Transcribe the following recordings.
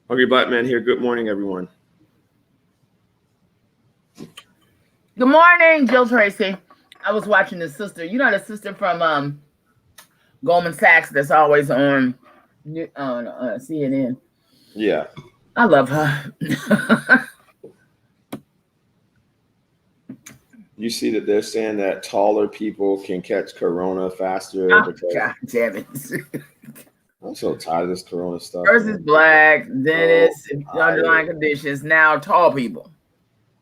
Hungry Black Man here. Good morning, everyone. Good morning, Jill Tracy. I was watching the sister. You know the sister from Goldman Sachs that's always on CNN. Yeah. I love her. You see that they're saying that taller people can catch corona faster Oh, because God damn it. I'm so tired of this corona stuff, First is man. black, then So it's tired. underlying conditions. Now tall people.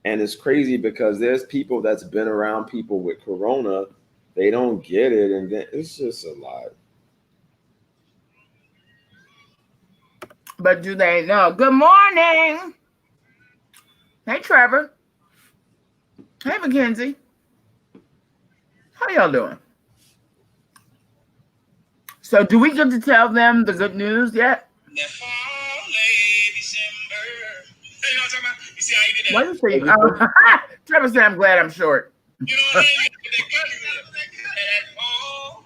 And it's crazy because there's people that's been around people with corona, they don't get it, and then it's just a lot. But do they know? Good morning. Hey, Trevor. Hey, Mackenzie. How y'all doing? So do we get to tell them the good news yet? What is he? Trevor said, I'm glad I'm short.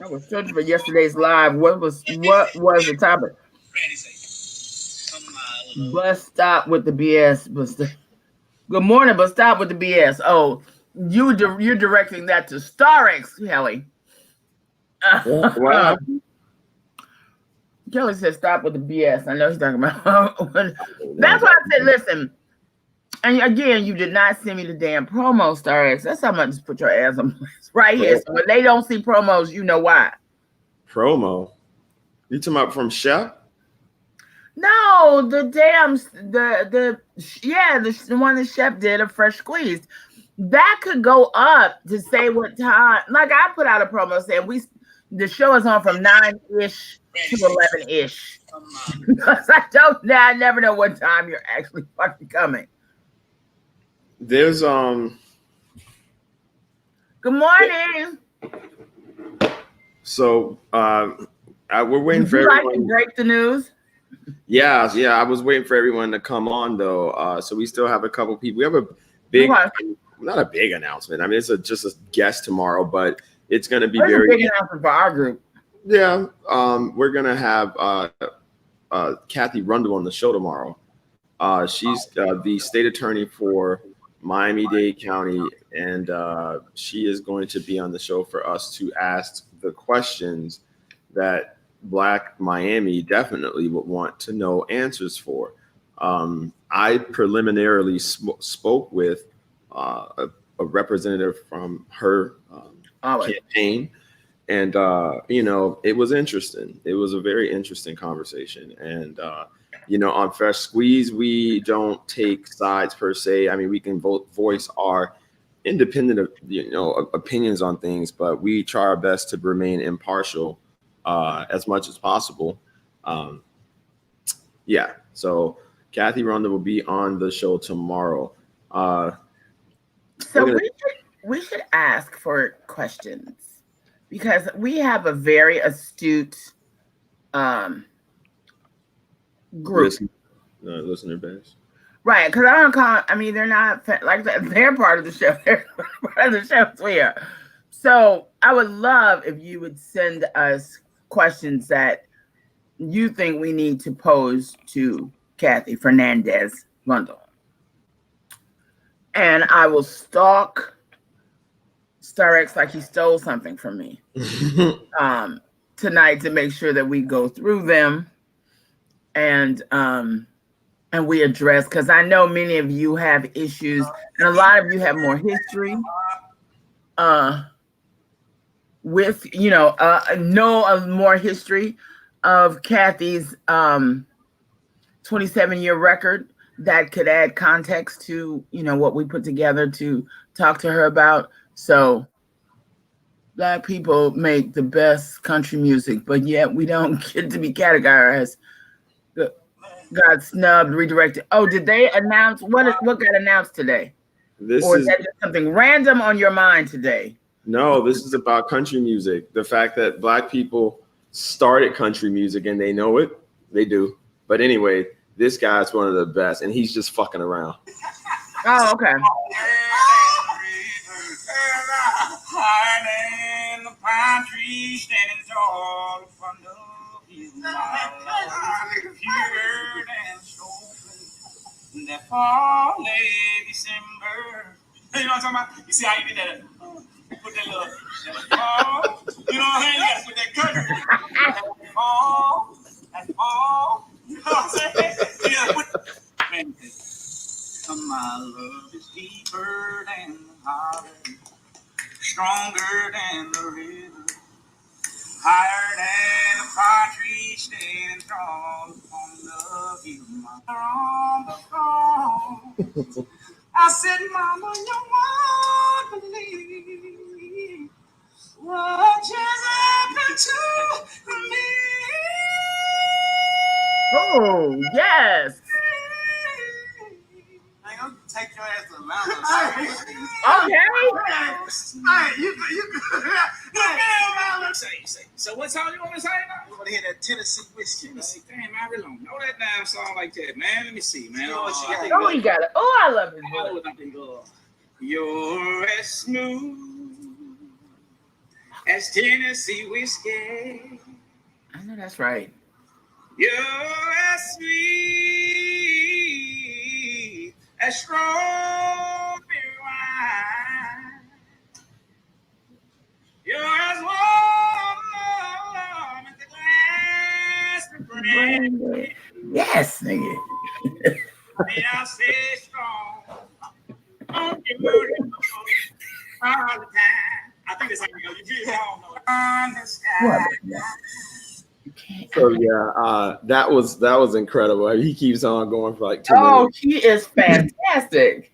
I was searching for yesterday's live. What was the topic? Bus stop with the BS. Good morning, but stop with the BS. Oh, you're directing that to Starix, Kelly. What happened? Kelly said, "Stop with the BS." I know he's talking about. No, That's why I said, "Listen." And again, you did not send me the damn promo, Starix. That's how much put your ass on right here. So when they don't see promos, you know why. promo. You talking about from Chef? No, the damn the one the chef did, a fresh squeezed. That could go up to say what time. Like I put out a promo saying the show is on from 9-ish to 11-ish. Because I never know what time you're actually fucking coming. There's Good morning. so we're waiting Would for you like to everyone. break the news? Yeah. I was waiting for everyone to come on though. So we still have a couple people. We have a big, Okay. not a big announcement. I mean, just a guest tomorrow, but it's going to be There's a very, big announcement for our group. yeah. We're going to have Kathy Rundle on the show tomorrow. She's the state attorney for Miami-Dade County, and she is going to be on the show for us to ask the questions that Black Miami definitely would want to know answers for. I preliminarily spoke with a representative from her campaign, and it was interesting. It was a very interesting conversation, and on Fresh Squeeze, we don't take sides per se. I mean, we can voice our independent, opinions on things, but we try our best to remain impartial as much as possible. Um, yeah. So Kathy Ronda will be on the show tomorrow. So we should ask for questions because we have a very astute group. Listener base. Right, because I don't call. I mean, they're not like they're part of the show. They're part of the show here. So I would love if you would send us questions that you think we need to pose to Kathy Fernandez Rundle, and I will stalk Starx like he stole something from me tonight to make sure that we go through them and we address, because I know many of you have issues and a lot of you have more history with know more history of Kathy's 27-year record that could add context to what we put together to talk to her about. So Black people make the best country music, but yet we don't get to be categorized. Got snubbed, redirected. Oh, did they announce what got announced today? This Or is is that just something random on your mind today? No, this is about country music. The fact that Black people started country music and they know it, they do. But anyway, this guy's one of the best, and he's just fucking around. Oh, okay. that fall, late December. You know what I'm talking about? You see how you did that? Put that little fall. You know what I'm saying? You gotta put that curtain. That fall. You know what I'm saying? You gotta put man. My love is deeper than the Holland, stronger than the river, higher than the partridge stand tall upon the hill. On the phone, I said, Mama, you won't believe what just happened to me. Oh, yes. I'm gonna take your ass to Atlanta. Okay. You say. So what song you want to say now? You want to hear that Tennessee whiskey? Tennessee, damn, I really don't know that damn song like that, man. Let me see, man. Oh, he got it. Oh, I love his voice. I think you're as smooth as Tennessee whiskey. I know that's right. You're as sweet as strawberry wine. You're as warm as the glass of brandy. Yes, nigga. And I'll stay strong on your booty all the time. I think that's how you go. You don't know it. On the sky. So yeah, that was incredible. He keeps on going for like 2 minutes. Oh, he is fantastic.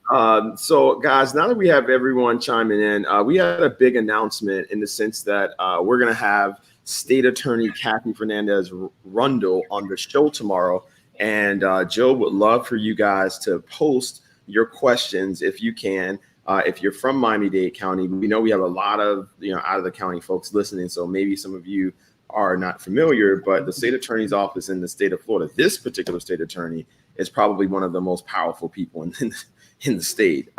So guys, now that we have everyone chiming in, we had a big announcement in the sense that we're gonna have State Attorney Kathy Fernandez Rundle on the show tomorrow, and Joe would love for you guys to post your questions if you can. If you're from Miami-Dade County, we know we have a lot of out of the county folks listening, so maybe some of you are not familiar, but the state attorney's office in the state of Florida, this particular state attorney is probably one of the most powerful people in the state.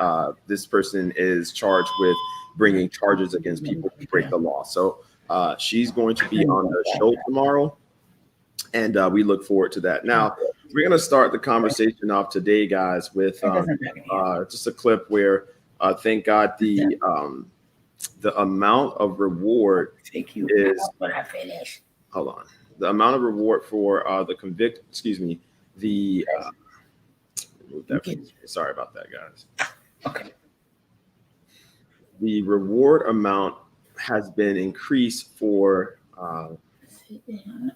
This person is charged with bringing charges against people who break the law. So she's going to be on the show tomorrow, and we look forward to that. Now, we're going to start the conversation off today, guys, with just a clip where, thank God, the amount of reward is when I finish. Hold on. The amount of reward for sorry about that, guys. Okay. The reward amount has been increased for Alana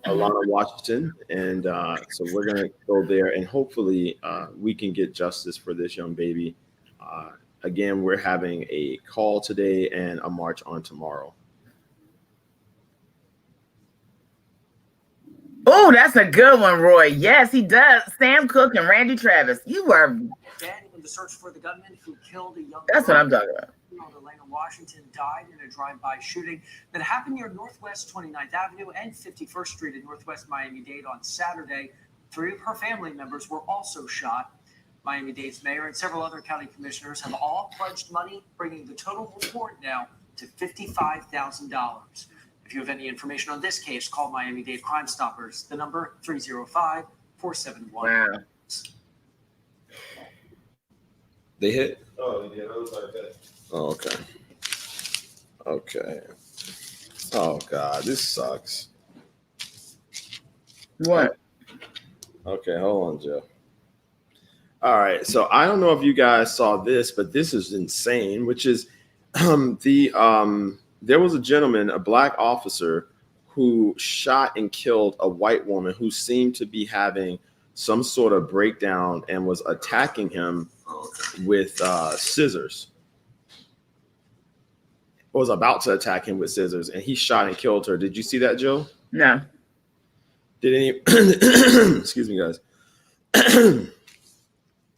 Washington, and so we're gonna go there, and hopefully we can get justice for this young baby. Again, we're having a call today and a march on tomorrow. Oh, that's a good one, Roy. Yes, he does. Sam Cooke and Randy Travis. You are. Dead in the search for the gunman who killed a young. That's what I'm talking about. Alana Washington died in a drive-by shooting that happened near Northwest 29th Avenue and 51st Street in Northwest Miami-Dade on Saturday. 3 of her family members were also shot. Miami-Dade's mayor and several other county commissioners have all pledged money, bringing the total reward now to $55,000. If you have any information on this case, call Miami-Dade Crime Stoppers. The number 305-471. Wow. They hit? Oh, they did. It was like that. Oh, okay. Okay. Oh, God. This sucks. What? Okay, hold on, Joe. All right. So I don't know if you guys saw this, but this is insane, which is there was a gentleman, a black officer, who shot and killed a white woman who seemed to be having some sort of breakdown and was attacking him with scissors. Was about to attack him with scissors, and he shot and killed her. Did you see that, Joe? No. Did any? Excuse me, guys.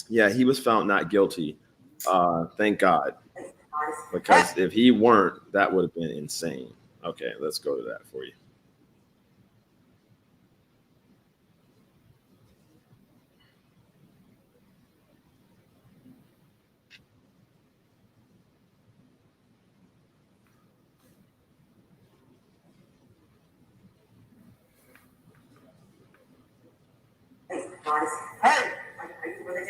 Yeah, he was found not guilty. Thank God. Because if he weren't, that would have been insane. Okay, let's go to that for you. Hey, are you really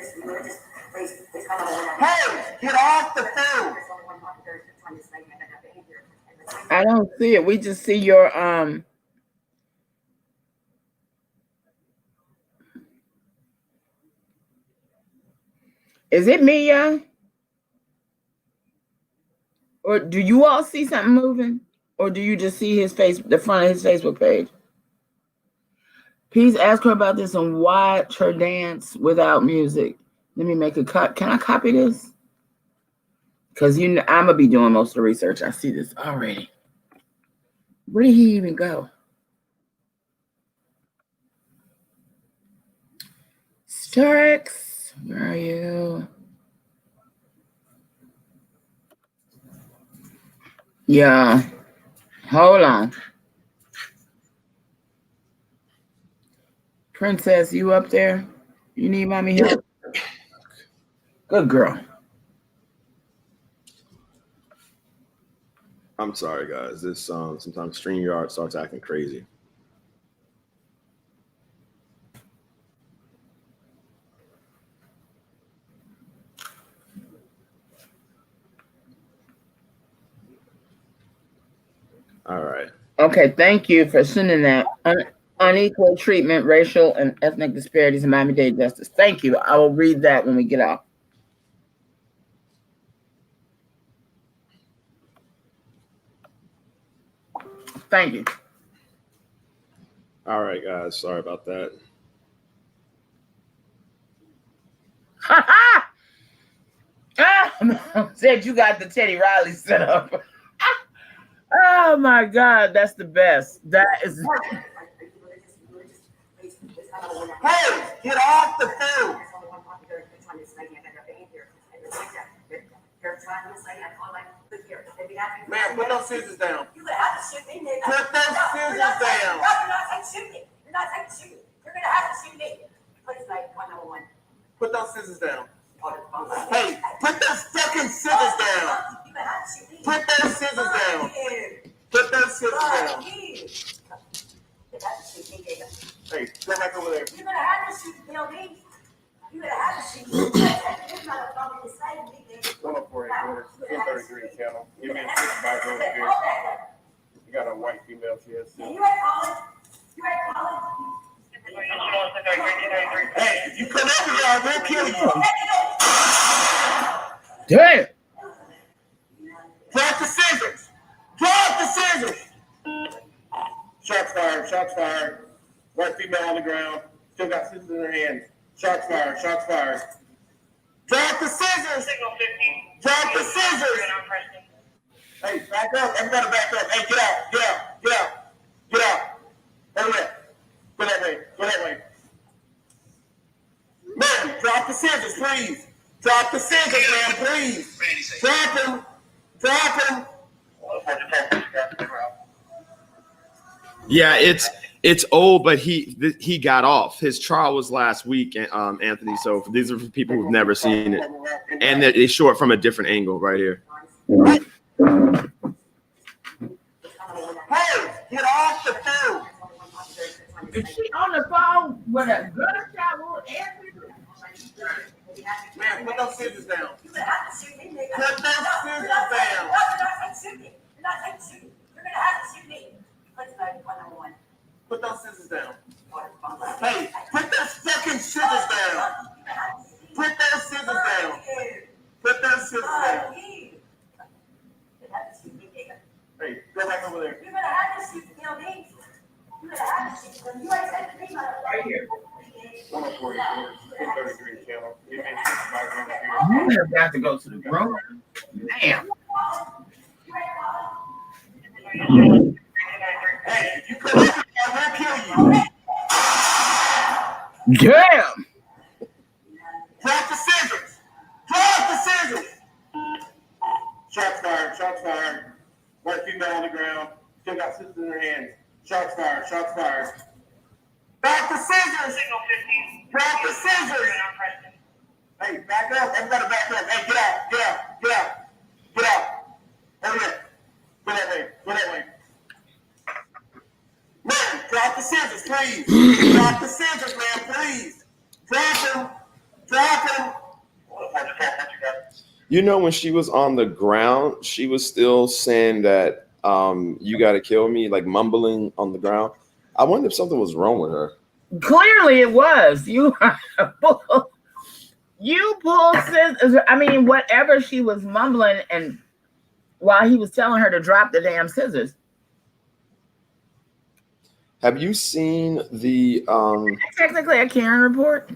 Hey, get off the phone. I don't see it. We just see your Is it me, y'all? Or do you all see something moving? Or do you just see his face, the front of his Facebook page? Please ask her about this and watch her dance without music. Let me make a cut. Can I copy this? Because I'm going to be doing most of the research. I see this already. Where did he even go? Starks, where are you? Yeah. Hold on. Princess, you up there? You need mommy help? Good girl. I'm sorry, guys. This sometimes StreamYard starts acting crazy. All right. Okay, thank you for sending that. Unequal treatment, racial and ethnic disparities in Miami-Dade justice. Thank you. I will read that when we get out. Thank you. All right, guys. Sorry about that. Said you got the Teddy Riley set up. Oh my God, that's the best. That is. Hey, get off the phone. Man, put those scissors down. Put those scissors down. You're not shooting. You're gonna have to shoot me. Please, like 101. Put those scissors down. Hey, put those fucking scissors down. Put those scissors down. Put those scissors down. Hey, go back over there. You're gonna have to shoot me, LD. You're gonna have to shoot me. It's not a problem to say to me. 104 quarters, 1033 channel. Give me a supervisor over here. You got a white female, she has. You at college? You at college? Hey, if you come over here, I will kill you. Damn. Drop the scissors. Drop the scissors. Shots fired. Shots fired. White female on the ground. Still got scissors in her hands. Shots fired. Shots fired. Drop the scissors. Drop the scissors. Hey, back up. Everybody back up. Hey, get out. Get out. Get out. Get out. Over there. Go that way. Go that way. Man, drop the scissors, please. Drop the scissors, man, please. Drop them. Drop them. Yeah, it's old, but he got off. His trial was last week, Anthony. So these are for people who've never seen it, and it's short from a different angle right here. Hey, get off the phone. Is she on the phone with a gunshot wound? Man, put those scissors down. Put those scissors down. Put those scissors down. Hey, put those fucking scissors down. Put those scissors down. Put those scissors down. Hey, go back over there. You're gonna have to shoot the LD. You're gonna have to shoot them. You ain't said to me, right here. 104 1033 channel. Give me a supervisor over here. You have got to go to the room. Damn. Hey, if you come over here, I will kill you. Damn. Drop the scissors. Drop the scissors. Shots fired. Shots fired. White female on the ground. Still got scissors in her hands. Shots fired. Shots fired. Drop the scissors. Drop the scissors. Hey, back up. Everybody back up. Hey, get out. Get out. Get out. Get out. Over there. Go that way. Go that way. Man, drop the scissors, please. Drop the scissors, man, please. Drop them. You know, when she was on the ground, she was still saying that you got to kill me, like mumbling on the ground. I wonder if something was wrong with her. Clearly, it was you. You pulled scissors. I mean, whatever she was mumbling, and while he was telling her to drop the damn scissors. Have you seen the Technically a Karen report.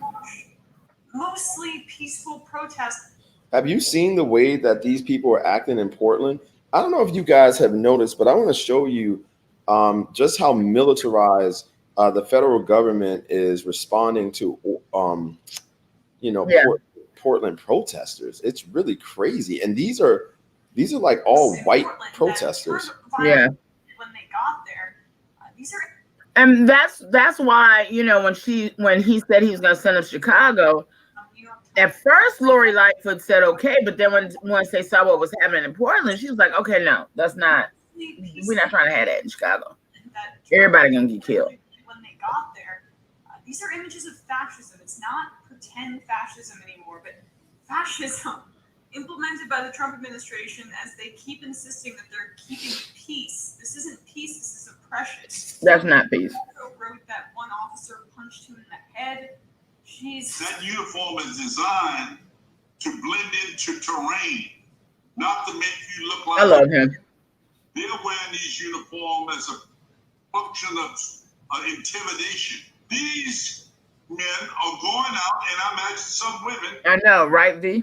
Mostly peaceful protests. Have you seen the way that these people are acting in Portland? I don't know if you guys have noticed, but I want to show you just how militarized the federal government is responding to, Yeah. Portland protesters. It's really crazy, and these are like all white Portland that protesters. turned violent Yeah. When they got there, these are And that's why, when he said he was going to send up Chicago, New York Times. at first Lori Lightfoot said okay, but then once they saw what was happening in Portland, she was like, okay, no, that's not. We're not trying to have that in Chicago. That Everybody gonna get killed. when they got there. These are images of fascism. It's not pretend fascism anymore, but fascism implemented by the Trump administration as they keep insisting that they're keeping peace. This isn't peace, this is oppression. That's not peace. Wrote that one officer punched him in the head. Jeez. That uniform is designed to blend into terrain, not to make you look like. I love him. They're wearing these uniforms as a function of intimidation. These men are going out, and I imagine some women, I know, right, V?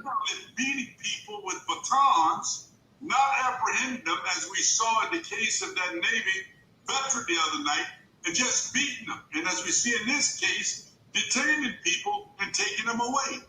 beating people with batons, not apprehending them, as we saw in the case of that Navy veteran the other night, and just beating them. And as we see in this case, detaining people and taking them away.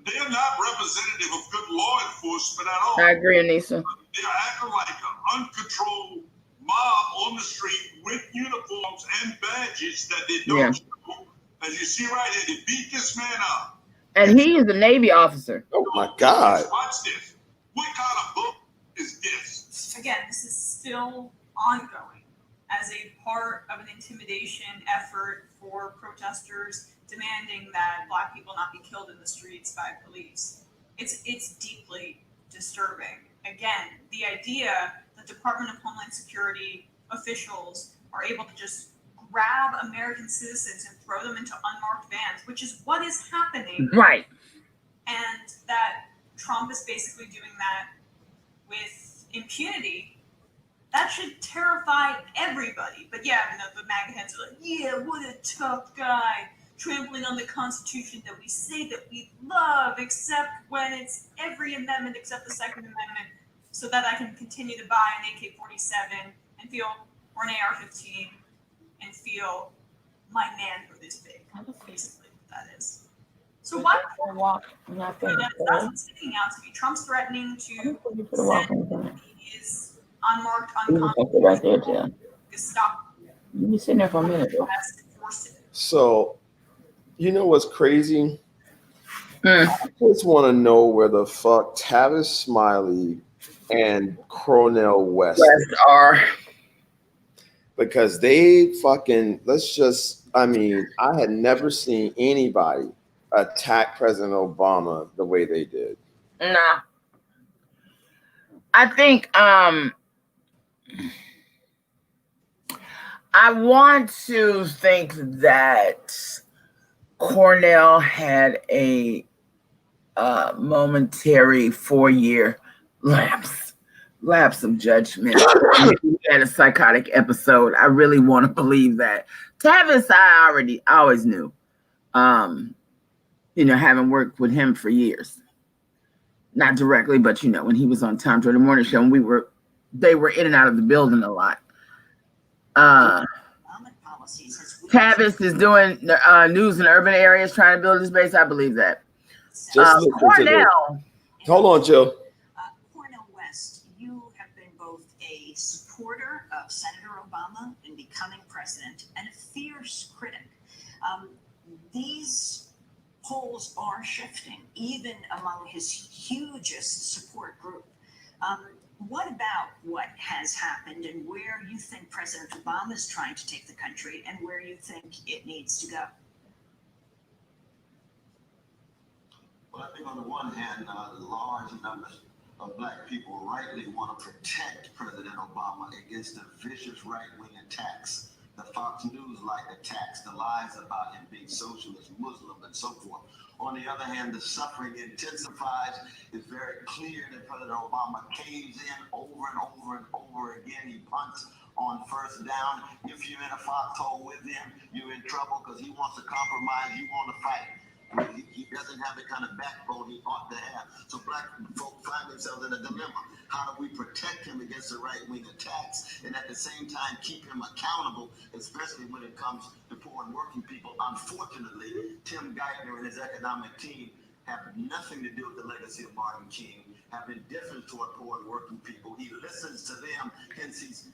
They're not representative of good law enforcement at all. I agree, Anissa. They're acting like an uncontrolled mob on the street with uniforms and badges that they don't show. As you see right here, they beat this man up. And he is a Navy officer. Oh my God! Watch this. What kind of book is this? Again, this is still ongoing as a part of an intimidation effort for protesters demanding that Black people not be killed in the streets by police. It's deeply disturbing. Again, the idea that Department of Homeland Security officials are able to just grab American citizens and throw them into unmarked vans, which is what is happening. Right. And that Trump is basically doing that with impunity, that should terrify everybody. But yeah, the MAGA heads are like, yeah, what a tough guy, trampling on the Constitution that we say that we love, except when it's every amendment except the Second Amendment, so that I can continue to buy an AK-47 and feel, or an AR-15, and feel my manhood is big. Basically, what that is. So what? That's what's sticking out to me. Trump's threatening to send these unmarked, unconstitutional right there, Jill. Gestapo. You be sitting there for a minute, though. So, you know what's crazy? I just want to know where the fuck Tavis Smiley and Cornel West are. Because they fucking, I had never seen anybody attack President Obama the way they did. Nah. I think I want to think that Cornell had a momentary 4-year lapse of judgment. He had a psychotic episode. I really want to believe that. Tavis, I always knew. Having worked with him for years. Not directly, but when he was on Tom Jordan Morning Show, and they were in and out of the building a lot. Tavis is doing news in urban areas, trying to build his base. I believe that. Cornell. Hold on, Jill. Cornel West, you have been both a supporter of Senator Obama in becoming president and a fierce critic. These polls are shifting, even among his hugest support group. What about what has happened and where you think President Obama is trying to take the country and where you think it needs to go? on the one hand, large numbers of black people rightly want to protect President Obama against the vicious right-wing attacks, the Fox News-like attacks, the lies about him being socialist, Muslim, and so forth. On the other hand, the suffering intensifies. It's very clear that President Obama caves in over and over and over again. He punts on first down. If you're in a foxhole with him, you're in trouble because he wants to compromise, you want to fight. He doesn't have the kind of backbone he ought to have. So black folk find themselves in a dilemma. How do we protect him against the right-wing attacks and at the same time keep him accountable, especially when it comes to poor and working people? Unfortunately, Tim Geithner and his economic team have nothing to do with the legacy of Martin King, have been different toward poor and working people. He listens to them, hence he's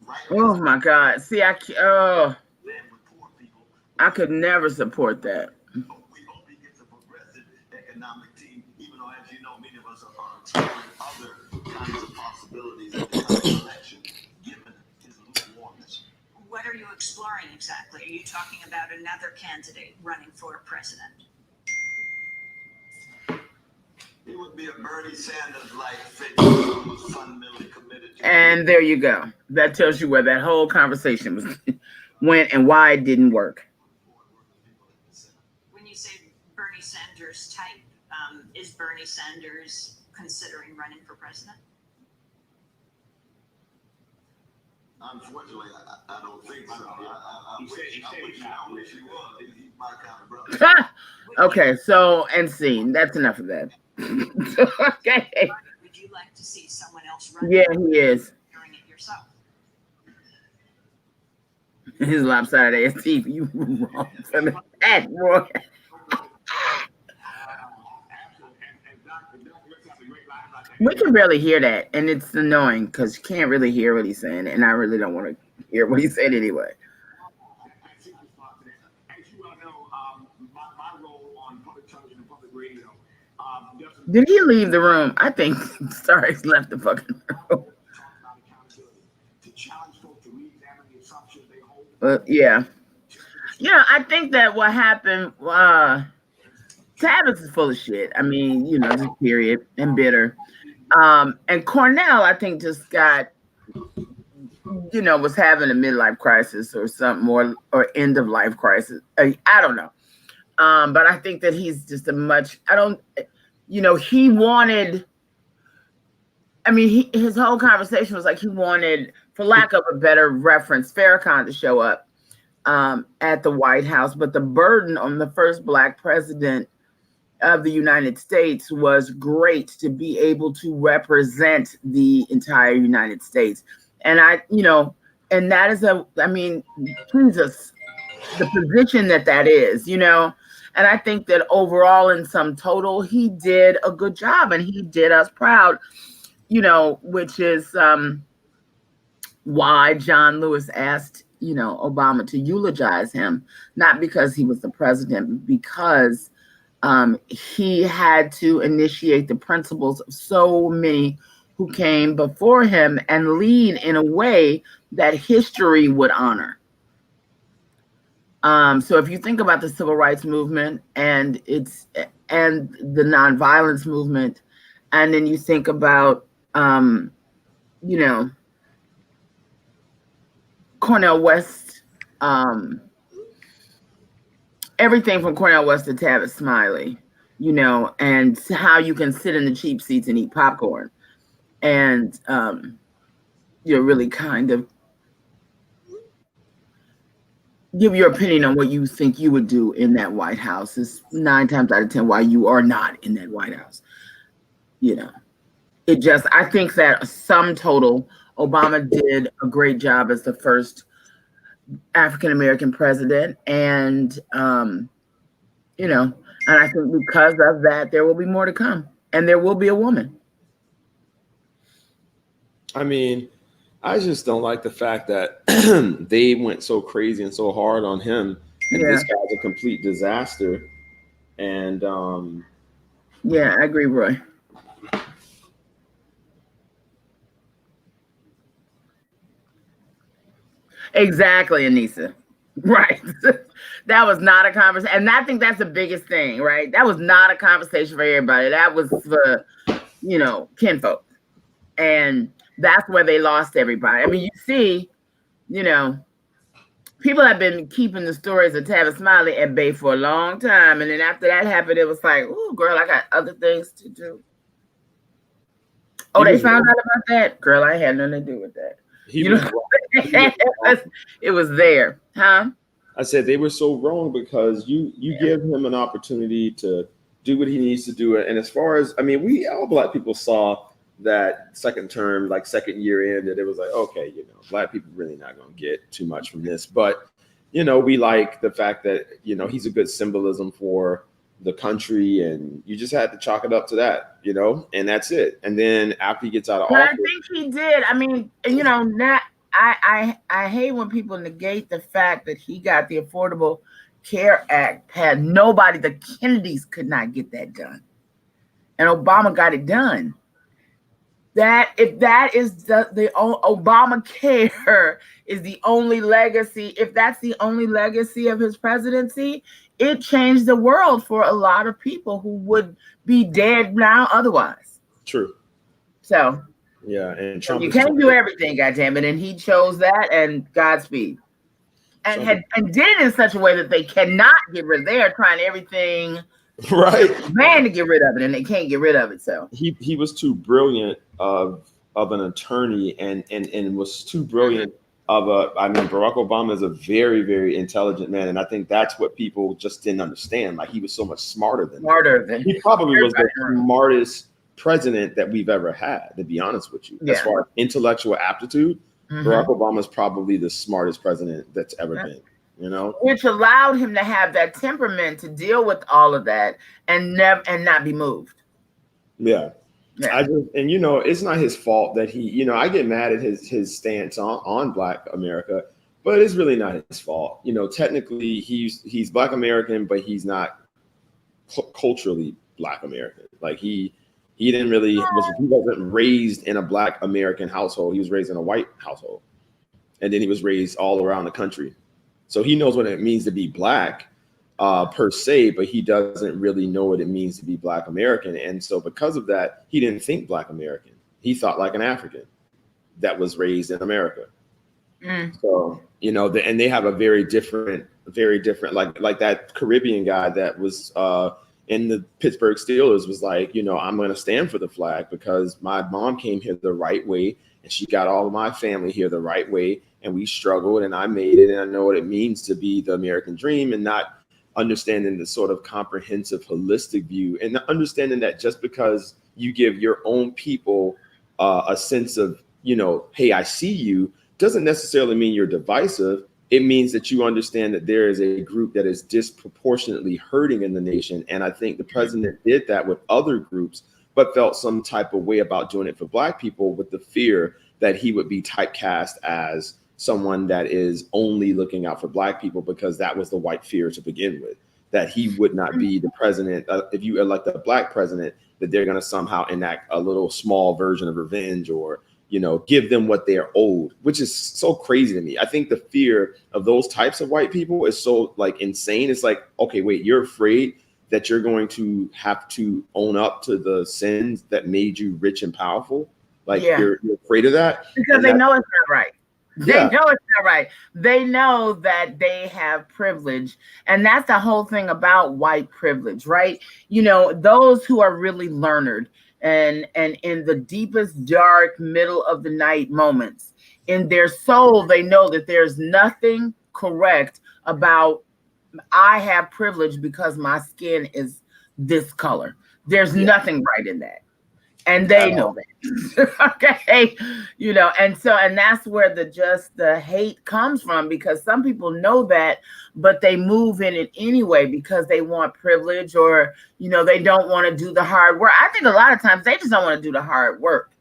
right. Oh my God. See, I could never support that. We hope he gets a progressive economic team, even though, as you know, many of us are exploring other kinds of possibilities in the coming election, given his lukewarmness. What are you exploring exactly? Are you talking about another candidate running for president? It would be a Bernie Sanders-like figure who was fundamentally committed to. And there you go. That tells you where that whole conversation was went and why it didn't work. When you say Bernie Sanders type, is Bernie Sanders considering running for president? Unfortunately, I don't think so. I wish he was. He's my kind of brother. Okay, so and scene. That's enough of that. Okay. Would you like to see someone else run? Yeah, he is. Doing it yourself. His lopsided ass teeth. You wrong for that, boy. We can barely hear that, and it's annoying because you can't really hear what he's saying, and I really don't want to hear what he said anyway. As you well know, my role on public television and public radio. Did he leave the room? I think Starks left the fucking room. Yeah. Yeah, I think that what happened, Tavis is full of shit. I mean, you know, just period, and bitter. And Cornell, I think, just got, you know, was having a midlife crisis or something, or end of life crisis. I don't know. But I think that he's just he wanted, his whole conversation was like he wanted, for lack of a better reference, Farrakhan to show up at the White House. But the burden on the first Black president of the United States was great to be able to represent the entire United States. And and that is Jesus, the position that is, and I think that overall in sum total, he did a good job and he did us proud, which is why John Lewis asked, Obama to eulogize him, not because he was the president, but because he had to initiate the principles of so many who came before him and lead in a way that history would honor. So if you think about the civil rights movement and the nonviolence movement, and then you think about, Cornel West, everything from Cornel West to Tavis Smiley, and how you can sit in the cheap seats and eat popcorn and, really kind of give your opinion on what you think you would do in that White House is 9 times out of 10 why you are not in that White House. I think that sum total, Obama did a great job as the first African-American president. And, and I think because of that, there will be more to come and there will be a woman. I just don't like the fact that they went so crazy and so hard on him, and this guy's a complete disaster. And yeah, I agree, Roy. Exactly, Anissa. Right. That was not a conversation. And I think that's the biggest thing, right? That was not a conversation for everybody. That was for, kinfolk. And that's where they lost everybody. I mean, you see, people have been keeping the stories of Tavis Smiley at bay for a long time. And then after that happened, it was like, oh, girl, I got other things to do. Oh, they found out about that? Girl, I had nothing to do with that. It was there. Huh? I said they were so wrong because you give him an opportunity to do what he needs to do. And as far as, I mean, we all Black people saw that second term, like second year in, that it was like, okay, Black people really not going to get too much from this. But, we like the fact that, he's a good symbolism for the country, and you just had to chalk it up to that, and that's it. And then after he gets out of office, I think he did. I mean, not. I hate when people negate the fact that he got the Affordable Care Act. Had nobody, the Kennedys could not get that done, and Obama got it done. If that is the Obamacare is the only legacy, if that's the only legacy of his presidency, it changed the world for a lot of people who would be dead now otherwise. True. So yeah, and Trump, you can't do everything, goddammit, and he chose that, and Godspeed. And did it in such a way that they cannot get rid of. They are trying everything right, man, to get rid of it, and they can't get rid of it. So he was too brilliant of an attorney, and was too brilliant Barack Obama is a very, very intelligent man, and I think that's what people just didn't understand. Like, he was so much smarter than he probably was the smartest president that we've ever had, to be honest with you. As far as intellectual aptitude, Barack Obama is probably the smartest president that's ever been. Which allowed him to have that temperament to deal with all of that and not be moved. Yeah. It's not his fault that he, I get mad at his stance on Black America, but it's really not his fault. Technically he's Black American, but he's not culturally Black American. Like, he wasn't raised in a Black American household. He was raised in a white household, and then he was raised all around the country. So he knows what it means to be Black per se, but he doesn't really know what it means to be Black American. And so because of that, he didn't think Black American. He thought like an African that was raised in America. So, and they have a very different, like that Caribbean guy that was in the Pittsburgh Steelers was like, I'm going to stand for the flag because my mom came here the right way, and she got all of my family here the right way. And we struggled, and I made it, and I know what it means to be the American dream, and not understanding the sort of comprehensive, holistic view, and understanding that just because you give your own people a sense of, hey, I see you, doesn't necessarily mean you're divisive. It means that you understand that there is a group that is disproportionately hurting in the nation. And I think the president did that with other groups, but felt some type of way about doing it for Black people, with the fear that he would be typecast as someone that is only looking out for Black people, because that was the white fear to begin with, that he would not be the president. If you elect a Black president, that they're going to somehow enact a little small version of revenge, or, give them what they're owed, which is so crazy to me. I think the fear of those types of white people is so insane. It's like, okay, wait, you're afraid that you're going to have to own up to the sins that made you rich and powerful. You're afraid of that because they know it's not right. They know it's not right. They know that they have privilege. And that's the whole thing about white privilege, right? Those who are really learned and in the deepest, dark, middle of the night moments, in their soul, they know that there's nothing correct about I have privilege because my skin is this color. There's nothing right in that. And they know that. Okay. And that's where the hate comes from, because some people know that, but they move in it anyway because they want privilege, or, they don't want to do the hard work. I think a lot of times they just don't want to do the hard work.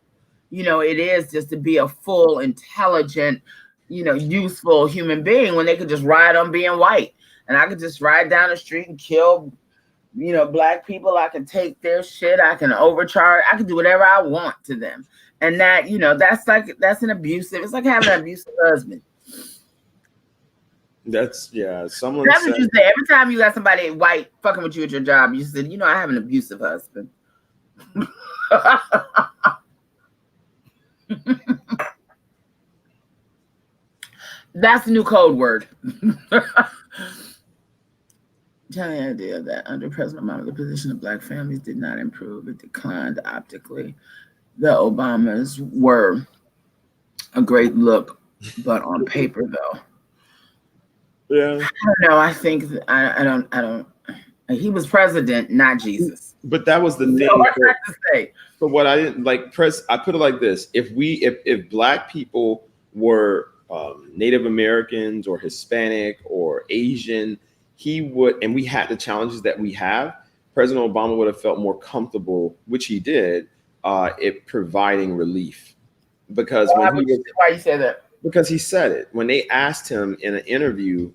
It is just to be a full, intelligent, useful human being, when they could just ride on being white. And I could just ride down the street and kill Black people. I can take their shit. I can overcharge. I can do whatever I want to them. And that, that's an abusive. It's like having an abusive husband. That's someone That's said, what you say. Every time you got somebody white fucking with you at your job, you said, I have an abusive husband. That's the new code word. Telling the idea that under President Obama, the position of black families did not improve. It declined optically. The Obamas were a great look, but on paper, though. yeah. I don't know. I think I don't. He was president, not Jesus. But that was the thing. To say. But what I didn't like, I put it like this: if black people were Native Americans or Hispanic or Asian, he would, and we had the challenges that we have. President Obama would have felt more comfortable, which he did, it providing relief. Because why you say that? Because he said it when they asked him in an interview.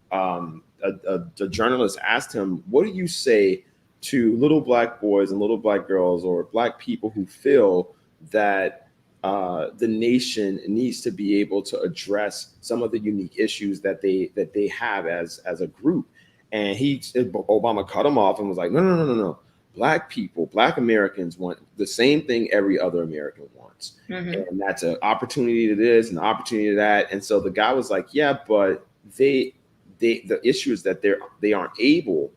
A journalist asked him, "What do you say to little black boys and little black girls or black people who feel that the nation needs to be able to address some of the unique issues that they have as a group?" And Obama cut him off and was like, no. Black people, Black Americans want the same thing every other American wants. Mm-hmm. And that's an opportunity to this and an opportunity to that. And so the guy was like, yeah, but the issue is that they aren't able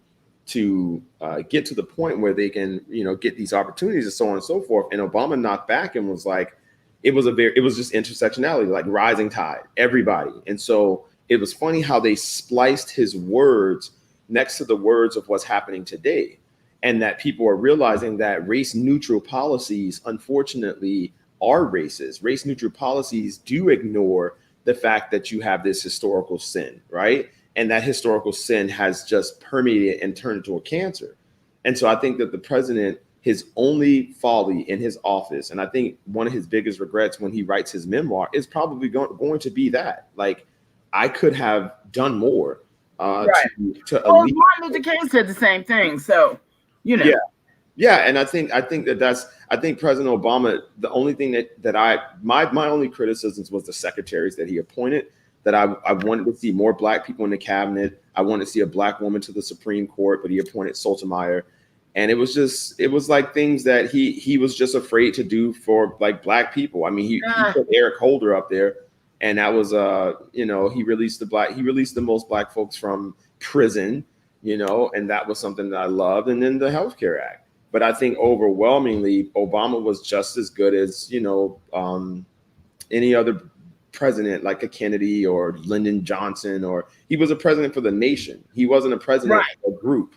to get to the point where they can, get these opportunities and so on and so forth. And Obama knocked back and was like, it was just intersectionality, like rising tide, everybody. And so it was funny how they spliced his words next to the words of what's happening today. And that people are realizing that race neutral policies, unfortunately, are racist. Race neutral policies do ignore the fact that you have this historical sin, right? And that historical sin has just permeated and turned into a cancer. And so I think that the president, his only folly in his office, and I think one of his biggest regrets when he writes his memoir is probably going to be that, like, I could have done more. Right. Martin Luther King said the same thing. So, Yeah. And I think President Obama, the only thing my only criticisms was the secretaries that he appointed, that I wanted to see more black people in the cabinet. I wanted to see a black woman to the Supreme Court, but he appointed Sotomayor. And it was like things that he was just afraid to do for like black people. I mean, he put Eric Holder up there, and that was he released the most black folks from prison, and that was something that I loved. And then the Healthcare Act. But I think overwhelmingly Obama was just as good as any other president, like a Kennedy or Lyndon Johnson, or he was a president for the nation. He wasn't a president for a group.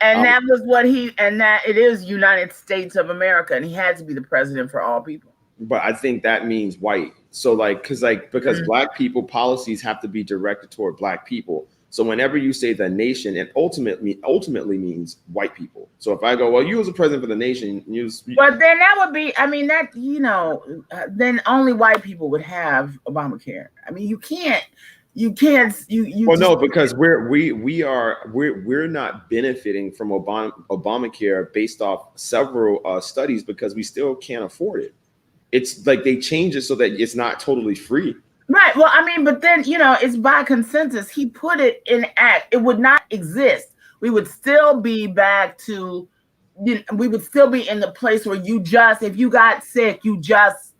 And that was that it is United States of America, and he had to be the president for all people. But I think that means white. So because black people policies have to be directed toward black people. So whenever you say the nation, it ultimately means white people. So if I go, well, you was a president for the nation, but then that would be, then only white people would have Obamacare. I mean, you can't. Well, no, because we're not benefiting from Obamacare based off several studies because we still can't afford it. It's like they change it so that it's not totally free. Right. Well, I mean, but then, it's by consensus. He put it in act. It would not exist. We would still be back to, we would still be in the place where if you got sick, you just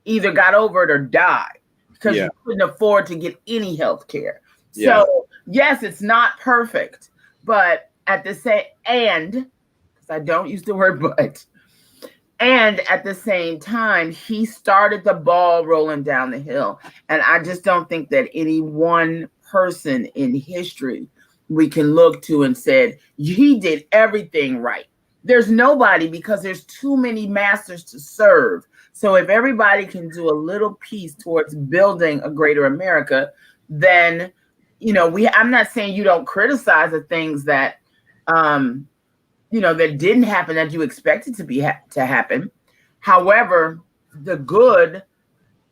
either got over it or died because you couldn't afford to get any health care. Yeah. So, yes, it's not perfect, but at the same, because I don't use the word but, and at the same time, he started the ball rolling down the hill. And I just don't think that any one person in history we can look to and said, he did everything right. There's nobody, because there's too many masters to serve. So if everybody can do a little piece towards building a greater America, then, I'm not saying you don't criticize the things that, that didn't happen that you expected to happen. However, the good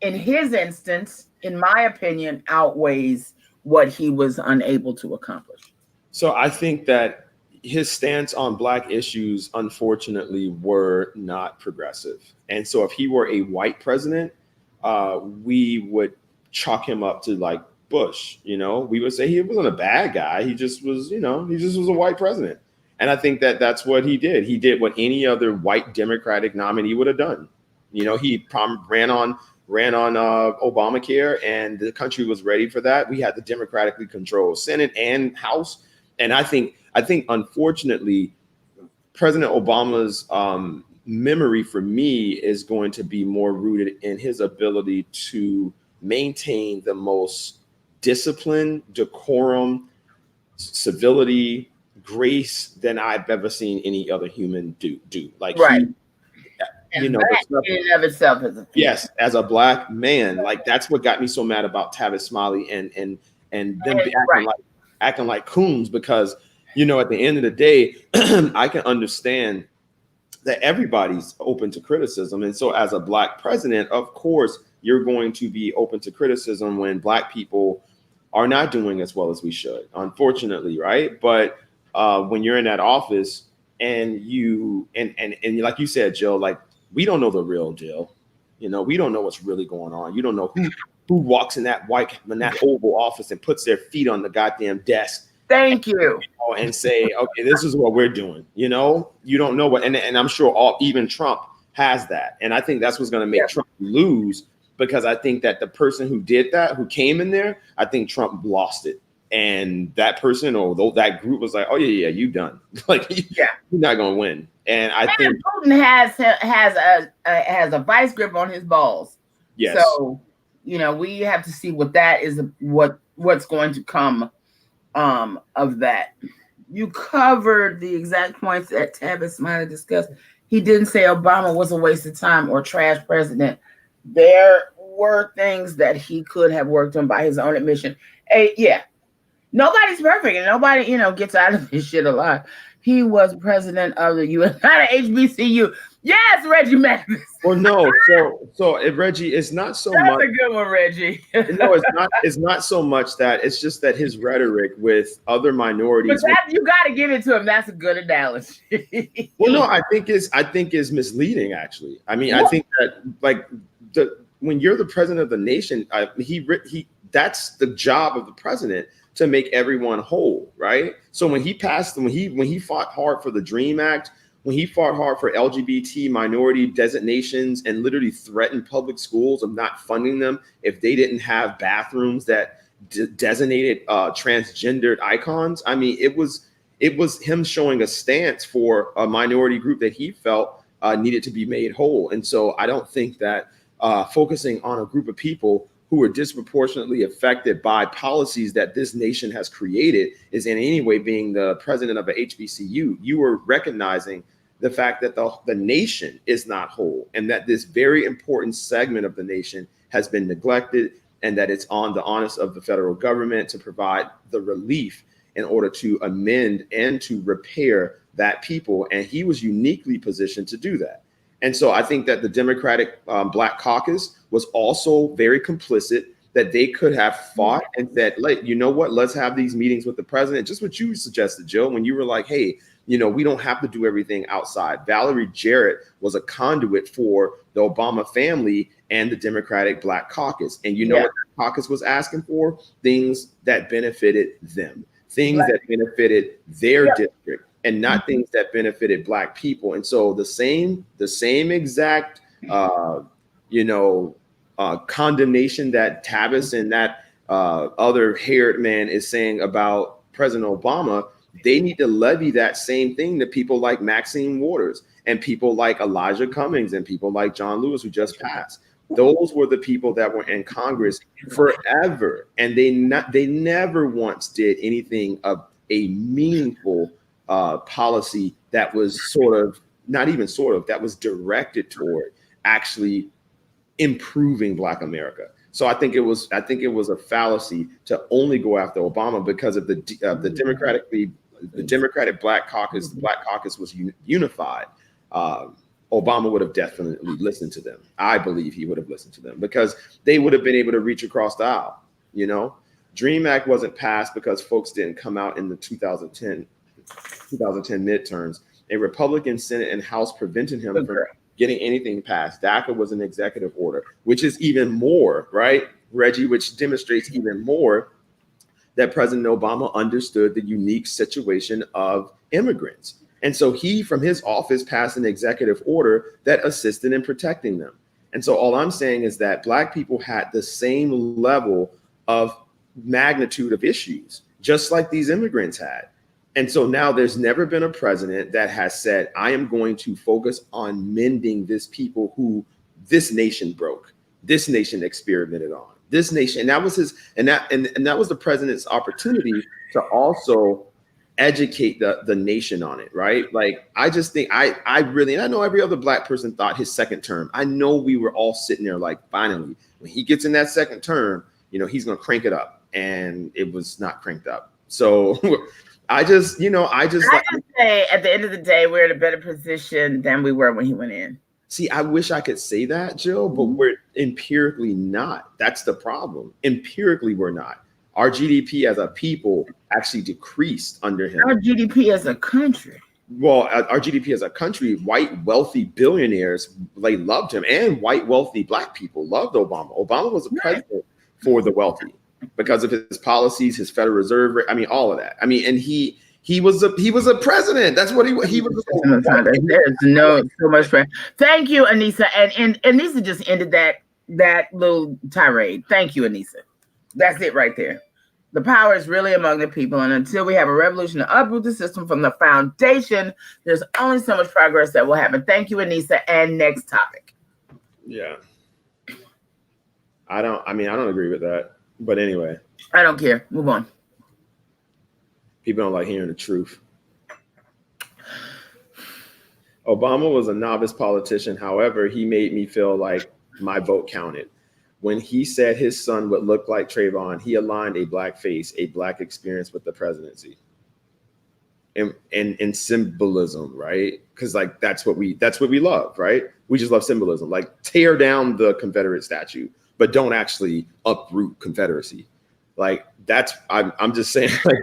in his instance, in my opinion, outweighs what he was unable to accomplish. So I think that his stance on black issues, unfortunately, were not progressive. And so if he were a white president, we would chalk him up to like Bush. You know, we would say he wasn't a bad guy. He just was, you know, he just was a white president. And I think that that's what he did. He did what any other white Democratic nominee would have done. You know, he ran on Obamacare, and the country was ready for that. We had the democratically controlled Senate and House, and I think unfortunately, President Obama's memory for me is going to be more rooted in his ability to maintain the most discipline, decorum, civility, grace than I've ever seen any other human do. Like Right. he, you know, that in and of itself is a feat. yes, as a black man, like that's what got me so mad about Tavis Smiley and them acting like coons, because you know at the end of the day, I can understand that everybody's open to criticism, and so as a black president, of course, you're going to be open to criticism when black people are not doing as well as we should, unfortunately, right? But when you're in that office and and like you said, Jill, like we don't know the real deal. You know, we don't know what's really going on. You don't know who walks in that Oval Office and puts their feet on the goddamn desk. Thank you. And say, okay, this is what we're doing. You know, you don't know what, and I'm sure even Trump has that. And I think that's what's going to make Trump lose, because I think that the person who did that, who came in there, I think Trump lost it. And that person or that group was like, oh yeah, you done. Like, you're not going to win. And I think Putin has a vice grip on his balls. Yes. So, you know, we have to see what that is, what's going to come of that. You covered the exact points that Tavis might have discussed. He didn't say Obama was a waste of time or trash president. There were things that he could have worked on by his own admission. Nobody's perfect, and nobody, you know, gets out of this shit alive. He was president of the U.S., not an HBCU. Yes, Reggie Mathis. Well, no. So Reggie, it's not so That's much. a good one, Reggie. No, it's not. It's not so much that. It's just that his rhetoric with other minorities. But you got to give it to him. That's a good analogy. Well, no, I think is misleading. Actually, I mean, I think that like when you're the president of the nation, that's the job of the president, to make everyone whole, right? So when he fought hard for the DREAM Act, when he fought hard for LGBT minority designations and literally threatened public schools of not funding them if they didn't have bathrooms that designated transgendered icons. I mean, it was him showing a stance for a minority group that he felt needed to be made whole. And so I don't think that focusing on a group of people who are disproportionately affected by policies that this nation has created is in any way being the president of a HBCU. You are recognizing the fact that the nation is not whole, and that this very important segment of the nation has been neglected, and that it's on the onus of the federal government to provide the relief in order to amend and to repair that people. And he was uniquely positioned to do that. And so I think that the Democratic Black Caucus was also very complicit, that they could have fought and said, like, you know what, let's have these meetings with the president. Just what you suggested, Jill, when you were like, hey, you know, we don't have to do everything outside. Valerie Jarrett was a conduit for the Obama family and the Democratic Black Caucus. And you know what the caucus was asking for? Things that benefited them, things that benefited their district, and not things that benefited Black people. And so the same exact, condemnation that Tavis and that other haired man is saying about President Obama, they need to levy that same thing to people like Maxine Waters and people like Elijah Cummings and people like John Lewis, who just passed. Those were the people that were in Congress forever, and they never once did anything of a meaningful policy that was that was directed toward actually improving Black America. So I think it was a fallacy to only go after Obama because of the Democratic Black Caucus. The Black Caucus was unified. Obama would have definitely listened to them. I believe he would have listened to them because they would have been able to reach across the aisle. You know, DREAM Act wasn't passed because folks didn't come out in the 2010 midterms. A Republican Senate and House prevented him from getting anything passed. DACA was an executive order, which is even more, right? Reggie, which demonstrates even more that President Obama understood the unique situation of immigrants. And so he, from his office, passed an executive order that assisted in protecting them. And so all I'm saying is that Black people had the same level of magnitude of issues, just like these immigrants had. And so now there's never been a president that has said, I am going to focus on mending this people who this nation broke, this nation experimented on, this nation. And that was his, and that was the president's opportunity to also educate the nation on it, right? Like, I just think I really, and I know every other Black person thought his second term, I know we were all sitting there like, finally, when he gets in that second term, you know, he's going to crank it up. And it was not cranked up. So I just say at the end of the day, we're in a better position than we were when he went in. See, I wish I could say that, Jill, but we're empirically not. That's the problem. Empirically, we're not. Our GDP as a people actually decreased under him. Our GDP as a country. Well, our GDP as a country, white wealthy billionaires, they loved him, and white wealthy Black people loved Obama. Obama was a president for the wealthy because of his policies, his Federal Reserve rate. I mean, all of that. I mean, and he was a president. That's what he was. There's so much. Thank you, Anissa, and Anissa just ended that little tirade. Thank you, Anissa. That's it right there. The power is really among the people, and until we have a revolution to uproot the system from the foundation, there's only so much progress that will happen. Thank you, Anissa. And next topic. Yeah. I don't agree with that. But anyway. I don't care. Move on. People don't like hearing the truth. Obama was a novice politician. However, he made me feel like my vote counted. When he said his son would look like Trayvon, he aligned a Black face, a Black experience with the presidency. And symbolism, right? Because like that's what we love, right? We just love symbolism. Like, tear down the Confederate statue, but don't actually uproot Confederacy. Like, I'm just saying, like,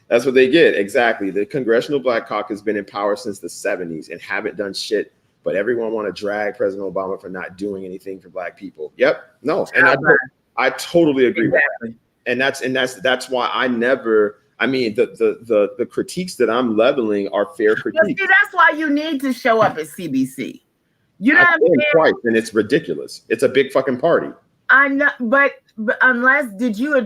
that's what they get. Exactly. The Congressional Black Caucus has been in power since the 70s and haven't done shit, but everyone want to drag President Obama for not doing anything for Black people. Yep. No. And I totally agree with that. And that's why I never, I mean, the critiques that I'm leveling are fair critiques. See, that's why you need to show up at CBC. You know what I'm saying? Twice, and it's ridiculous. It's a big fucking party. I know, but did you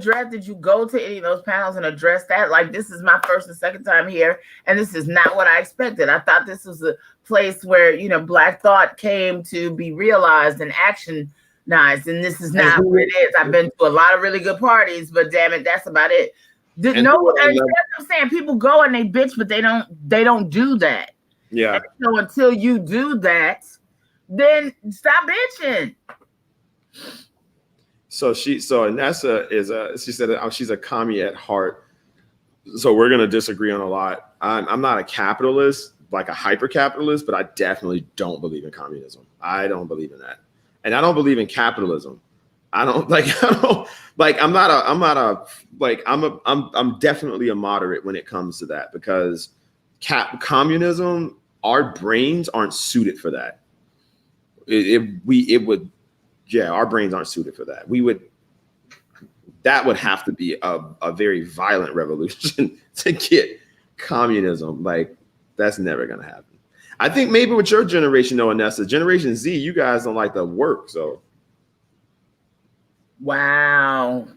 go to any of those panels and address that? Like, this is my first and second time here, and this is not what I expected. I thought this was a place where, you know, Black thought came to be realized and actionized, and this is not what it is. I've been to a lot of really good parties, but damn it, that's about it. And that's what I'm saying. People go and they bitch, but they don't do that. Yeah. And so until you do that, then stop bitching. So Nessa she said she's a commie at heart. So we're gonna disagree on a lot. I'm not a capitalist, like a hyper capitalist, but I definitely don't believe in communism. I don't believe in that, and I don't believe in capitalism. I'm definitely a moderate when it comes to that, because communism, our brains aren't suited for that. Our brains aren't suited for that. That would have to be a very violent revolution to get communism. Like, that's never gonna happen. I think maybe with your generation, though, Anessa, Generation Z, you guys don't like the work, so. Wow,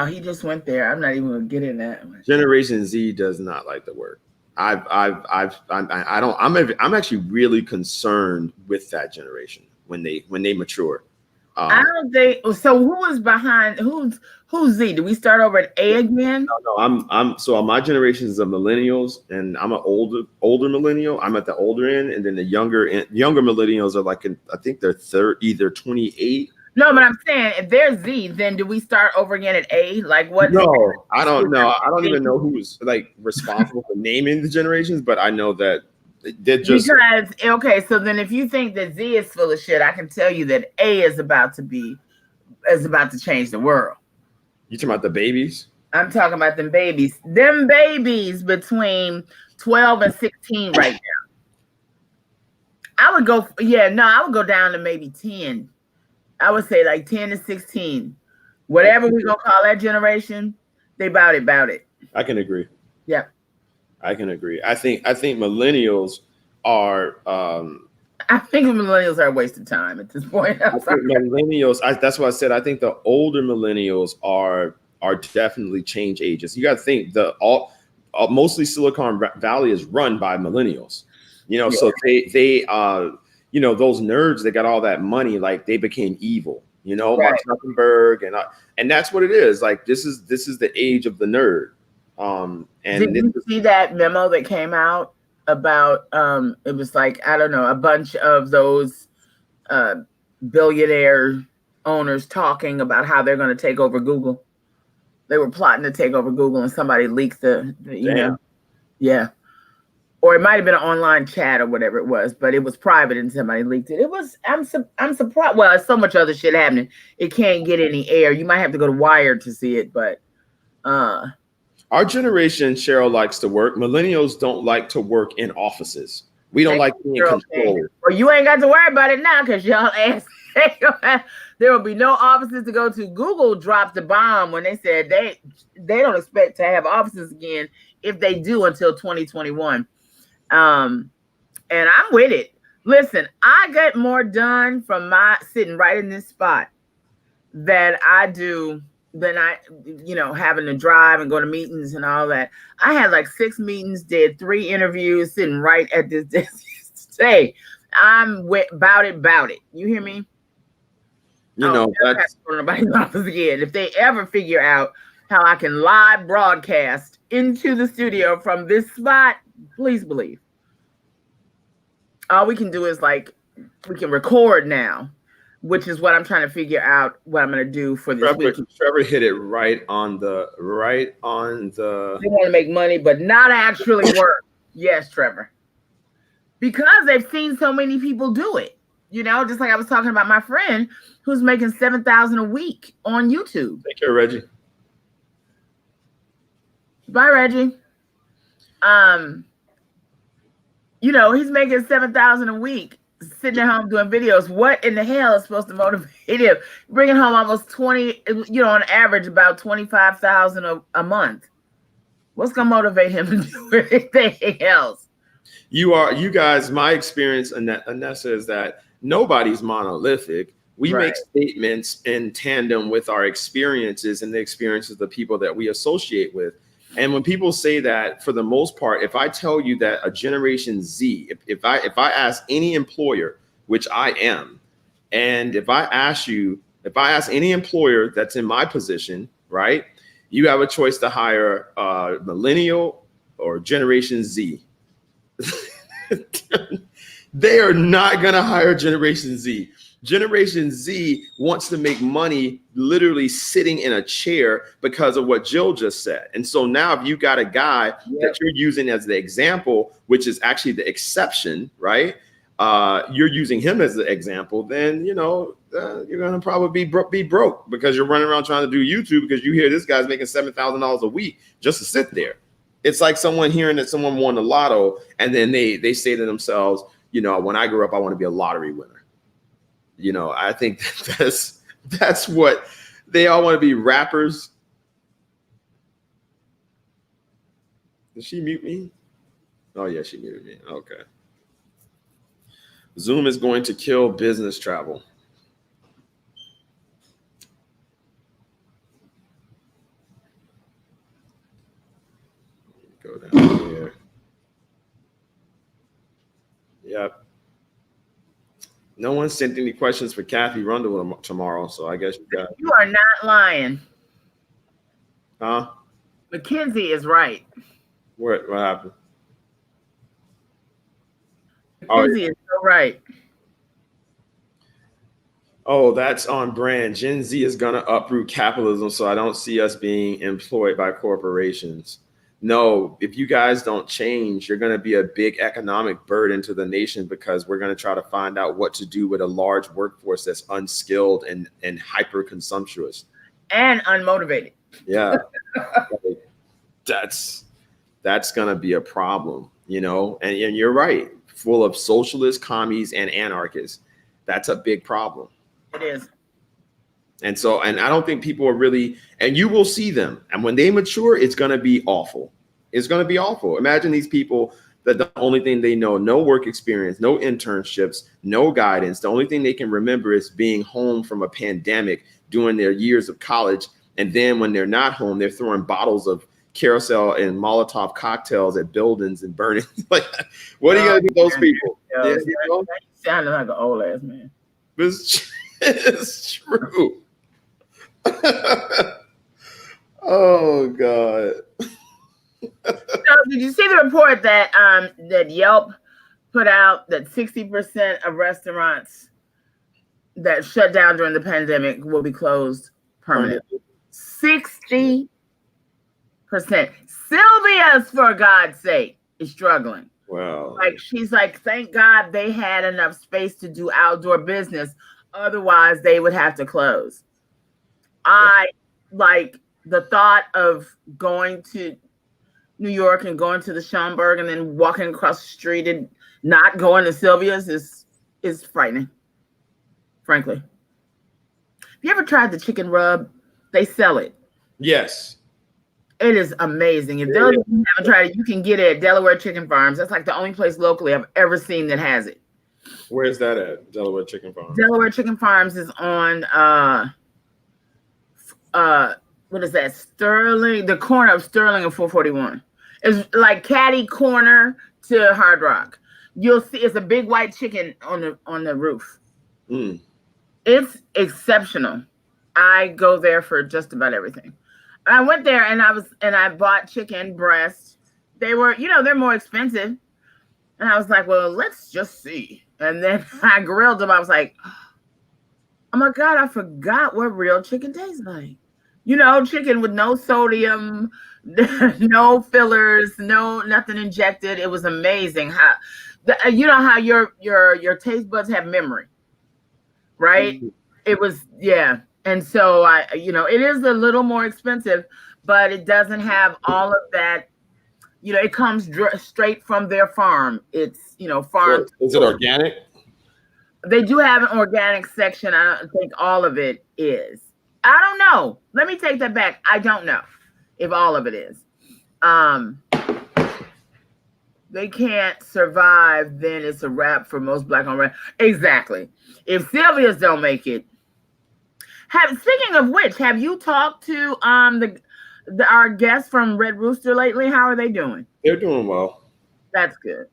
he just went there. I'm not even gonna get in that. Generation Z does not like the work. I'm actually really concerned with that generation when they mature. I don't think so. Who is behind? Who's Z? Do we start over at A again? No. So my generation is the millennials, and I'm an older millennial. I'm at the older end, and then the younger millennials are like I think they're either 28. No, but I'm saying if there's Z, then do we start over again at A? Like what? No, I don't know. I don't even know who's like responsible for naming the generations, but I know that they're just because okay. So then, if you think that Z is full of shit, I can tell you that A is about to change the world. You talking about the babies? I'm talking about them babies. Them babies between 12 and 16 right now. I would go down to maybe 10. I would say like 10 to 16. Whatever we gonna call that generation, they bout it. I can agree. Yeah. I can agree. I think millennials are. I think millennials are a waste of time at this point. I think millennials. That's what I said. I think the older millennials are definitely change agents. You got to think mostly Silicon Valley is run by millennials. You know, so they you know, those nerds that got all that money, like they became evil. You know, Right. Mark Zuckerberg and that's what it is. Like this is the age of the nerd. And did you see that memo that came out about it was like, I don't know, a bunch of those billionaire owners talking about how they're going to take over Google. They were plotting to take over Google, and somebody leaked the email. Yeah. Or it might have been an online chat or whatever it was, but it was private and somebody leaked it. It was, I'm surprised. Well, there's so much other shit happening. It can't get any air. You might have to go to Wired to see it, but our generation, Cheryl, likes to work. Millennials don't like to work in offices. We don't like being controlled. Well, you ain't got to worry about it now because y'all ass. There will be no offices to go to. Google dropped the bomb when they said they don't expect to have offices again if they do until 2021. And I'm with it. Listen, I get more done from my sitting right in this spot than I do than I, you know, having to drive and go to meetings and all that. I had like 6 meetings, did 3 interviews, sitting right at this desk. Say, I'm about it. You hear me? You know, that's nobody's office again. If they ever figure out how I can live broadcast into the studio from this spot, please believe. All we can do is like we can record now, which is what I'm trying to figure out what I'm going to do for this week. Trevor hit it right on the. They want to make money, but not actually work. Yes, Trevor. Because they've seen so many people do it. You know, just like I was talking about my friend who's making $7,000 a week on YouTube. Take care, Reggie. Bye, Reggie. You know, he's making $7,000 a week, sitting at home doing videos. What in the hell is supposed to motivate him? Bringing home almost 20, you know, on average about $25,000 a month. What's gonna motivate him to do anything else? You guys, my experience, Anessa, is that nobody's monolithic. We make statements in tandem with our experiences and the experiences of the people that we associate with. And when people say that, for the most part, if I tell you that a Generation Z, if I ask any employer, which I am, and if I ask any employer that's in my position, right, you have a choice to hire millennial or Generation Z. They are not going to hire Generation Z. Generation Z wants to make money literally sitting in a chair because of what Jill just said. And so now if you got a guy that you're using as the example, which is actually the exception, right? You're using him as the example, then, you know, you're going to probably be broke because you're running around trying to do YouTube because you hear this guy's making $7,000 a week just to sit there. It's like someone hearing that someone won the lotto and then they say to themselves, you know, when I grow up, I want to be a lottery winner. You know, I think that's what they all want to be, rappers. Did she mute me? Oh, yeah, she muted me. Okay. Zoom is going to kill business travel. Go down here. Yep. No one sent any questions for Kathy Rundle tomorrow, so I guess you are not lying. Huh? Mackenzie is right. What happened? Mackenzie is so right. Oh, that's on brand. Gen Z is gonna uproot capitalism, so I don't see us being employed by corporations. No, if you guys don't change, you're going to be a big economic burden to the nation because we're going to try to find out what to do with a large workforce that's unskilled and hyper consumptuous and unmotivated. Yeah. That's going to be a problem, you know, and you're right. Full of socialists, commies, and anarchists. That's a big problem. It is. And so, and I don't think people are really, and you will see them. And when they mature, it's going to be awful. It's going to be awful. Imagine these people that the only thing they know, no work experience, no internships, no guidance. The only thing they can remember is being home from a pandemic during their years of college. And then when they're not home, they're throwing bottles of Carousel and Molotov cocktails at buildings and burning. Like, what are you going to do with those people? Yeah, you sounded like an old ass man. It's true. Oh God. So did you see the report that that Yelp put out that 60% of restaurants that shut down during the pandemic will be closed permanently? 60%. Sylvia's, for God's sake, is struggling. Wow. Like, she's like, thank God they had enough space to do outdoor business. Otherwise, they would have to close. I like the thought of going to New York and going to the Schomburg and then walking across the street and not going to Sylvia's is frightening, frankly. Have you ever tried the chicken rub? They sell it. Yes. It is amazing. If those of you haven't tried it, you can get it at Delaware Chicken Farms. That's like the only place locally I've ever seen that has it. Where's that at? Delaware Chicken Farms. Delaware Chicken Farms is on what is that? Sterling, the corner of Sterling and 441. It's like catty corner to Hard Rock. You'll see it's a big white chicken on the roof. Mm. It's exceptional. I go there for just about everything. I went there and I bought chicken breast. They were, they're more expensive. And I was like, well, let's just see. And then I grilled them. I was like, oh my God, I forgot what real chicken tastes like. Chicken with no sodium, no fillers, nothing injected. It was amazing how, how your taste buds have memory, right? It was, yeah. And so it is a little more expensive, but it doesn't have all of that. It comes straight from their farm. It's, farm. Is it organic? They do have an organic section. I don't think all of it is. I don't know. Let me take that back. I don't know if all of it is. They can't survive, then it's a wrap for most Black-owned restaurants. Exactly. If Sylvia's don't make it. Speaking of which, have you talked to our guests from Red Rooster lately? How are they doing? They're doing well. That's good.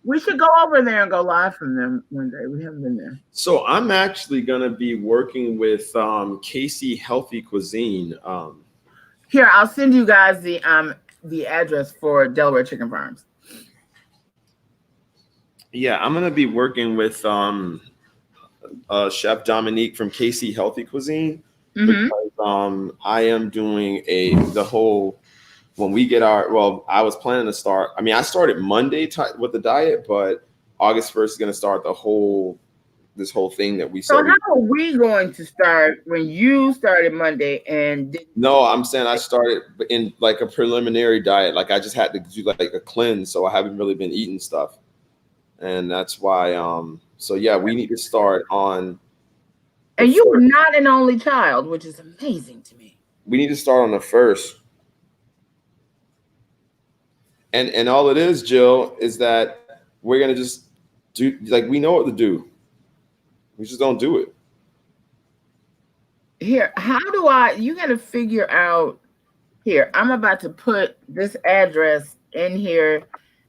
We should go over there and go live from them one day. We haven't been there. So I'm actually going to be working with Casey Healthy Cuisine. Here, I'll send you guys the address for Delaware Chicken Farms. Yeah, I'm going to be working with Chef Dominique from Casey Healthy Cuisine. Mm-hmm. Because I am doing the whole, when we get I was planning to start, I started Monday with the diet, but August 1st is going to start this whole thing that we started. So how are we going to start when you started Monday and No, I'm saying I started in like a preliminary diet. Like I just had to do like a cleanse. So I haven't really been eating stuff. And that's why, so yeah, we need to start on. And you were not an only child, which is amazing to me. We need to start on the 1st. And all it is, Jill, is that we're going to just do, like, we know what to do. We just don't do it. Here, you got to figure out, here, I'm about to put this address in here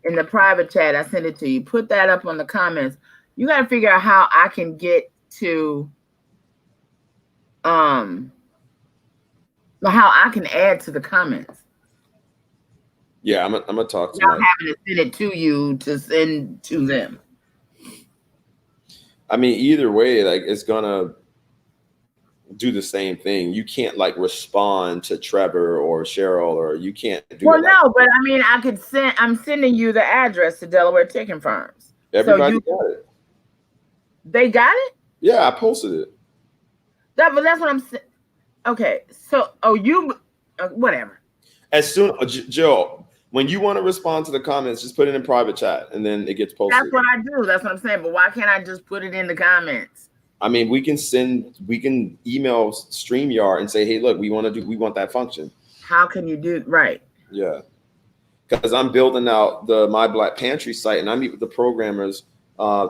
in the private chat. I sent it to you. Put that up on the comments. You got to figure out how I can get to, how I can add to the comments. Yeah, I'm gonna talk to you. I'm having to send it to you to send to them. Either way, like it's gonna do the same thing. You can't like respond to Trevor or Cheryl, or you can't do. Well, no, but I could send. I'm sending you the address to Delaware Chicken Farms. Everybody got it. They got it? Yeah, I posted it. But that's what I'm saying. Okay, so whatever. As soon, Jill, when you want to respond to the comments, just put it in private chat, and then it gets posted. That's what I do. That's what I'm saying. But why can't I just put it in the comments? I mean, we can email StreamYard and say, hey, look, we want that function. How can you do right? Yeah. Because I'm building out the My Black Pantry site, and I meet with the programmers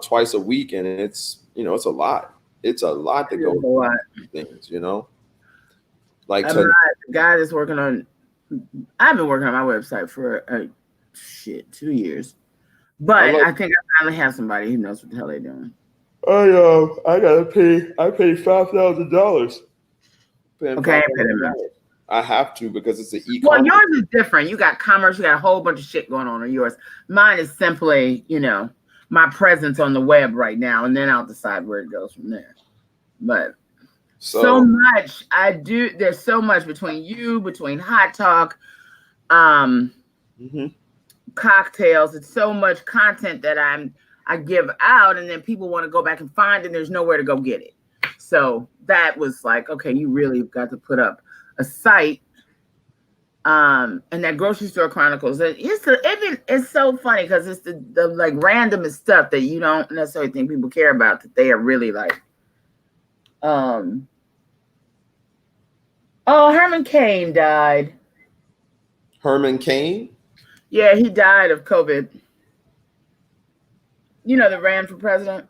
twice a week, and it's it's a lot. It's a lot to go through things, Like the guy that's working on. I've been working on my website for 2 years, but I think I finally have somebody who knows what the hell they're doing. I gotta pay. I pay $5,000. Okay, I have to because it's an e-commerce. Well, yours is different. You got commerce. You got a whole bunch of shit going on yours. Mine is simply, my presence on the web right now, and then I'll decide where it goes from there. But so much I do. There's so much between Hot Talk, cocktails. It's so much content that I give out, and then people want to go back and find, and there's nowhere to go get it. So that was like, okay, you really got to put up a site. And that Grocery Store Chronicles, it's so funny because it's the like randomest stuff that you don't necessarily think people care about, that they are really like. Herman Cain died. Herman Cain? Yeah, he died of COVID. That ran for president.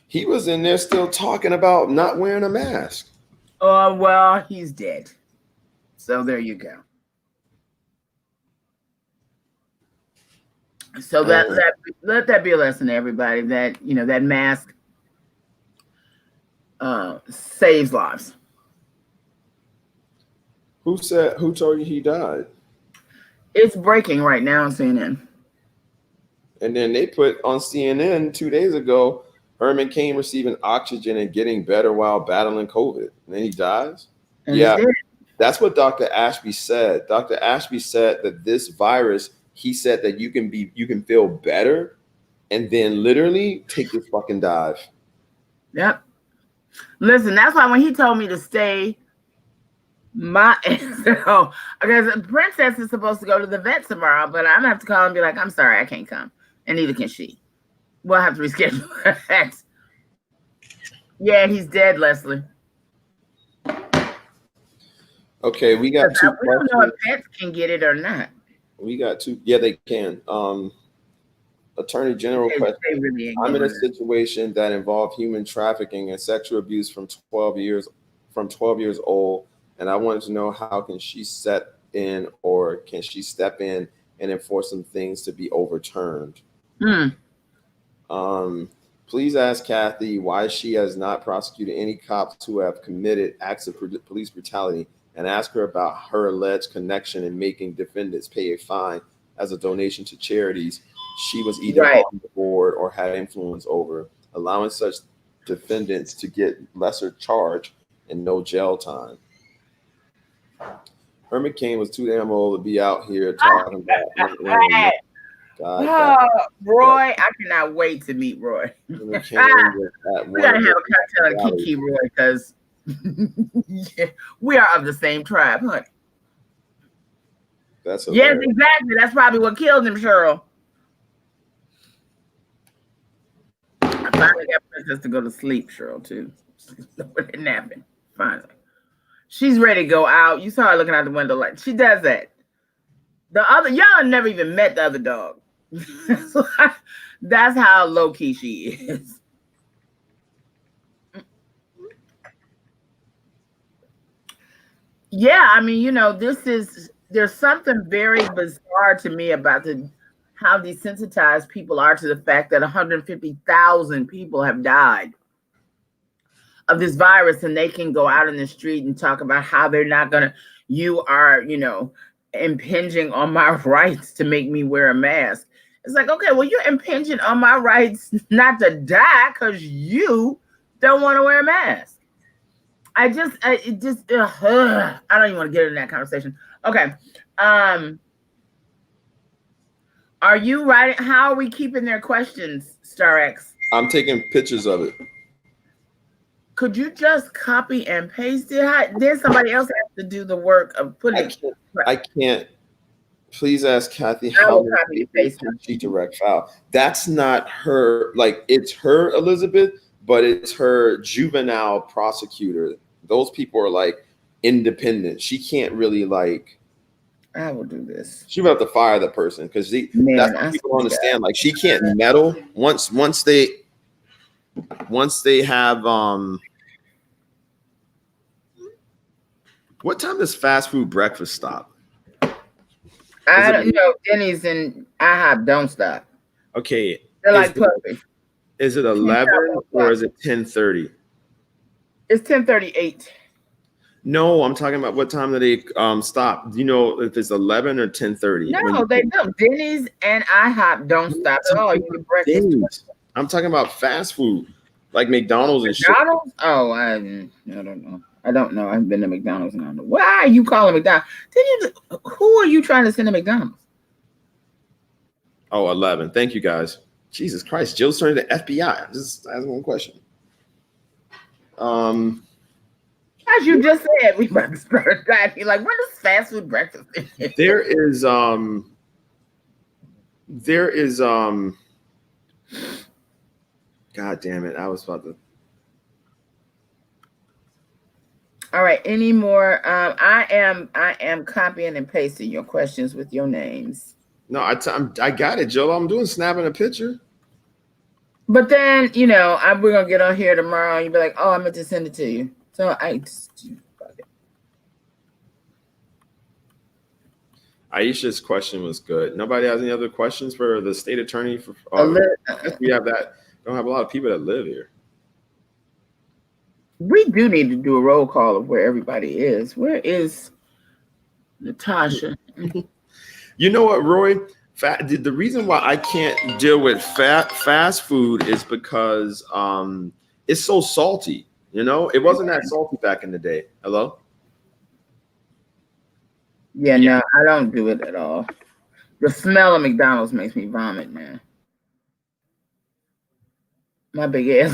He was in there still talking about not wearing a mask. Oh, well, he's dead. So there you go. So let that be a lesson to everybody that, that mask saves lives. Who told you he died? It's breaking right now on CNN. And then they put on CNN 2 days ago, Herman Cain receiving oxygen and getting better while battling COVID. And then he dies? And yeah, that's what Dr. Ashby said. Dr. Ashby said that this virus, he said that you can feel better and then literally take this fucking dive. Yep. Listen, that's why when he told me to stay because Princess is supposed to go to the vet tomorrow, but I'm gonna have to call and be like, I'm sorry, I can't come. And neither can she. We'll have to reschedule that. Yeah, he's dead, Leslie. Okay, we got two. We don't know if pets can get it or not. We got two. Yeah, they can. Attorney General question. I'm in a situation that involved human trafficking and sexual abuse from 12 years old, and I wanted to know how can she step in and enforce some things to be overturned. Please ask Kathy why she has not prosecuted any cops who have committed acts of police brutality, and ask her about her alleged connection in making defendants pay a fine as a donation to charities she was either on the board or had influence over, allowing such defendants to get lesser charge and no jail time. Herman Cain was too damn old to be out here talking about. Roy, I cannot wait to meet Roy. We gotta have a cocktail and Kiki Roy because we are of the same tribe, honey. Yes, exactly. That's probably what killed him, Cheryl. I finally got Princess to go to sleep, Cheryl, too. They're napping. Finally. She's ready to go out. You saw her looking out the window like she does that. Y'all never even met the other dog. That's how low key she is. Yeah, I mean, there's something very bizarre to me about how desensitized people are to the fact that 150,000 people have died of this virus, and they can go out in the street and talk about how they're not you are, impinging on my rights to make me wear a mask. It's like, okay, well, you're impinging on my rights not to die because you don't want to wear a mask. I don't even want to get into that conversation. Okay. Are you writing? How are we keeping their questions, StarX? I'm taking pictures of it. Could you just copy and paste it? Then somebody else has to do the work of putting it. I can't. Please ask Kathy how she direct file. That's not her. Like, it's her, Elizabeth, but it's her juvenile prosecutor. Those people are like independent. She can't really like. I will do this. She would have to fire the person because that's what people don't understand. Like she can't meddle once they have What time does fast food breakfast stop? I don't know. Denny's and IHOP don't stop. Okay. They're like puppy. Is it 11 or is it 10:30? It's 10:38. No, I'm talking about what time do they stop? Do you know if it's 11 or 10:30? No, they don't. Denny's and IHOP don't stop at all. You get breakfast. I'm talking about fast food, like McDonald's and McDonald's? Shit. Oh, I don't know. I don't know. I haven't been to McDonald's and I don't know. Why are you calling McDonald's? Who are you trying to send to McDonald's? Oh, 11. Thank you, guys. Jesus Christ. Jill's turning to FBI. Just ask one question. As you just said, we about to start diving. Like, when does fast food breakfast? There is God damn it. I was about to. All right. Any more? I am copying and pasting your questions with your names. No, I got it, Jill. I'm doing snapping a picture. But then, we're going to get on here tomorrow and you'll be like, oh, I meant to send it to you. So Aisha's question was good. Nobody has any other questions for the state attorney? We have that. Don't have a lot of people that live here. We do need to do a roll call of where everybody is. Where is Natasha? You know what, Roy? The reason why I can't deal with fast food is because it's so salty. It wasn't that salty back in the day. Hello? Yeah, no, I don't do it at all. The smell of McDonald's makes me vomit, man. My big ass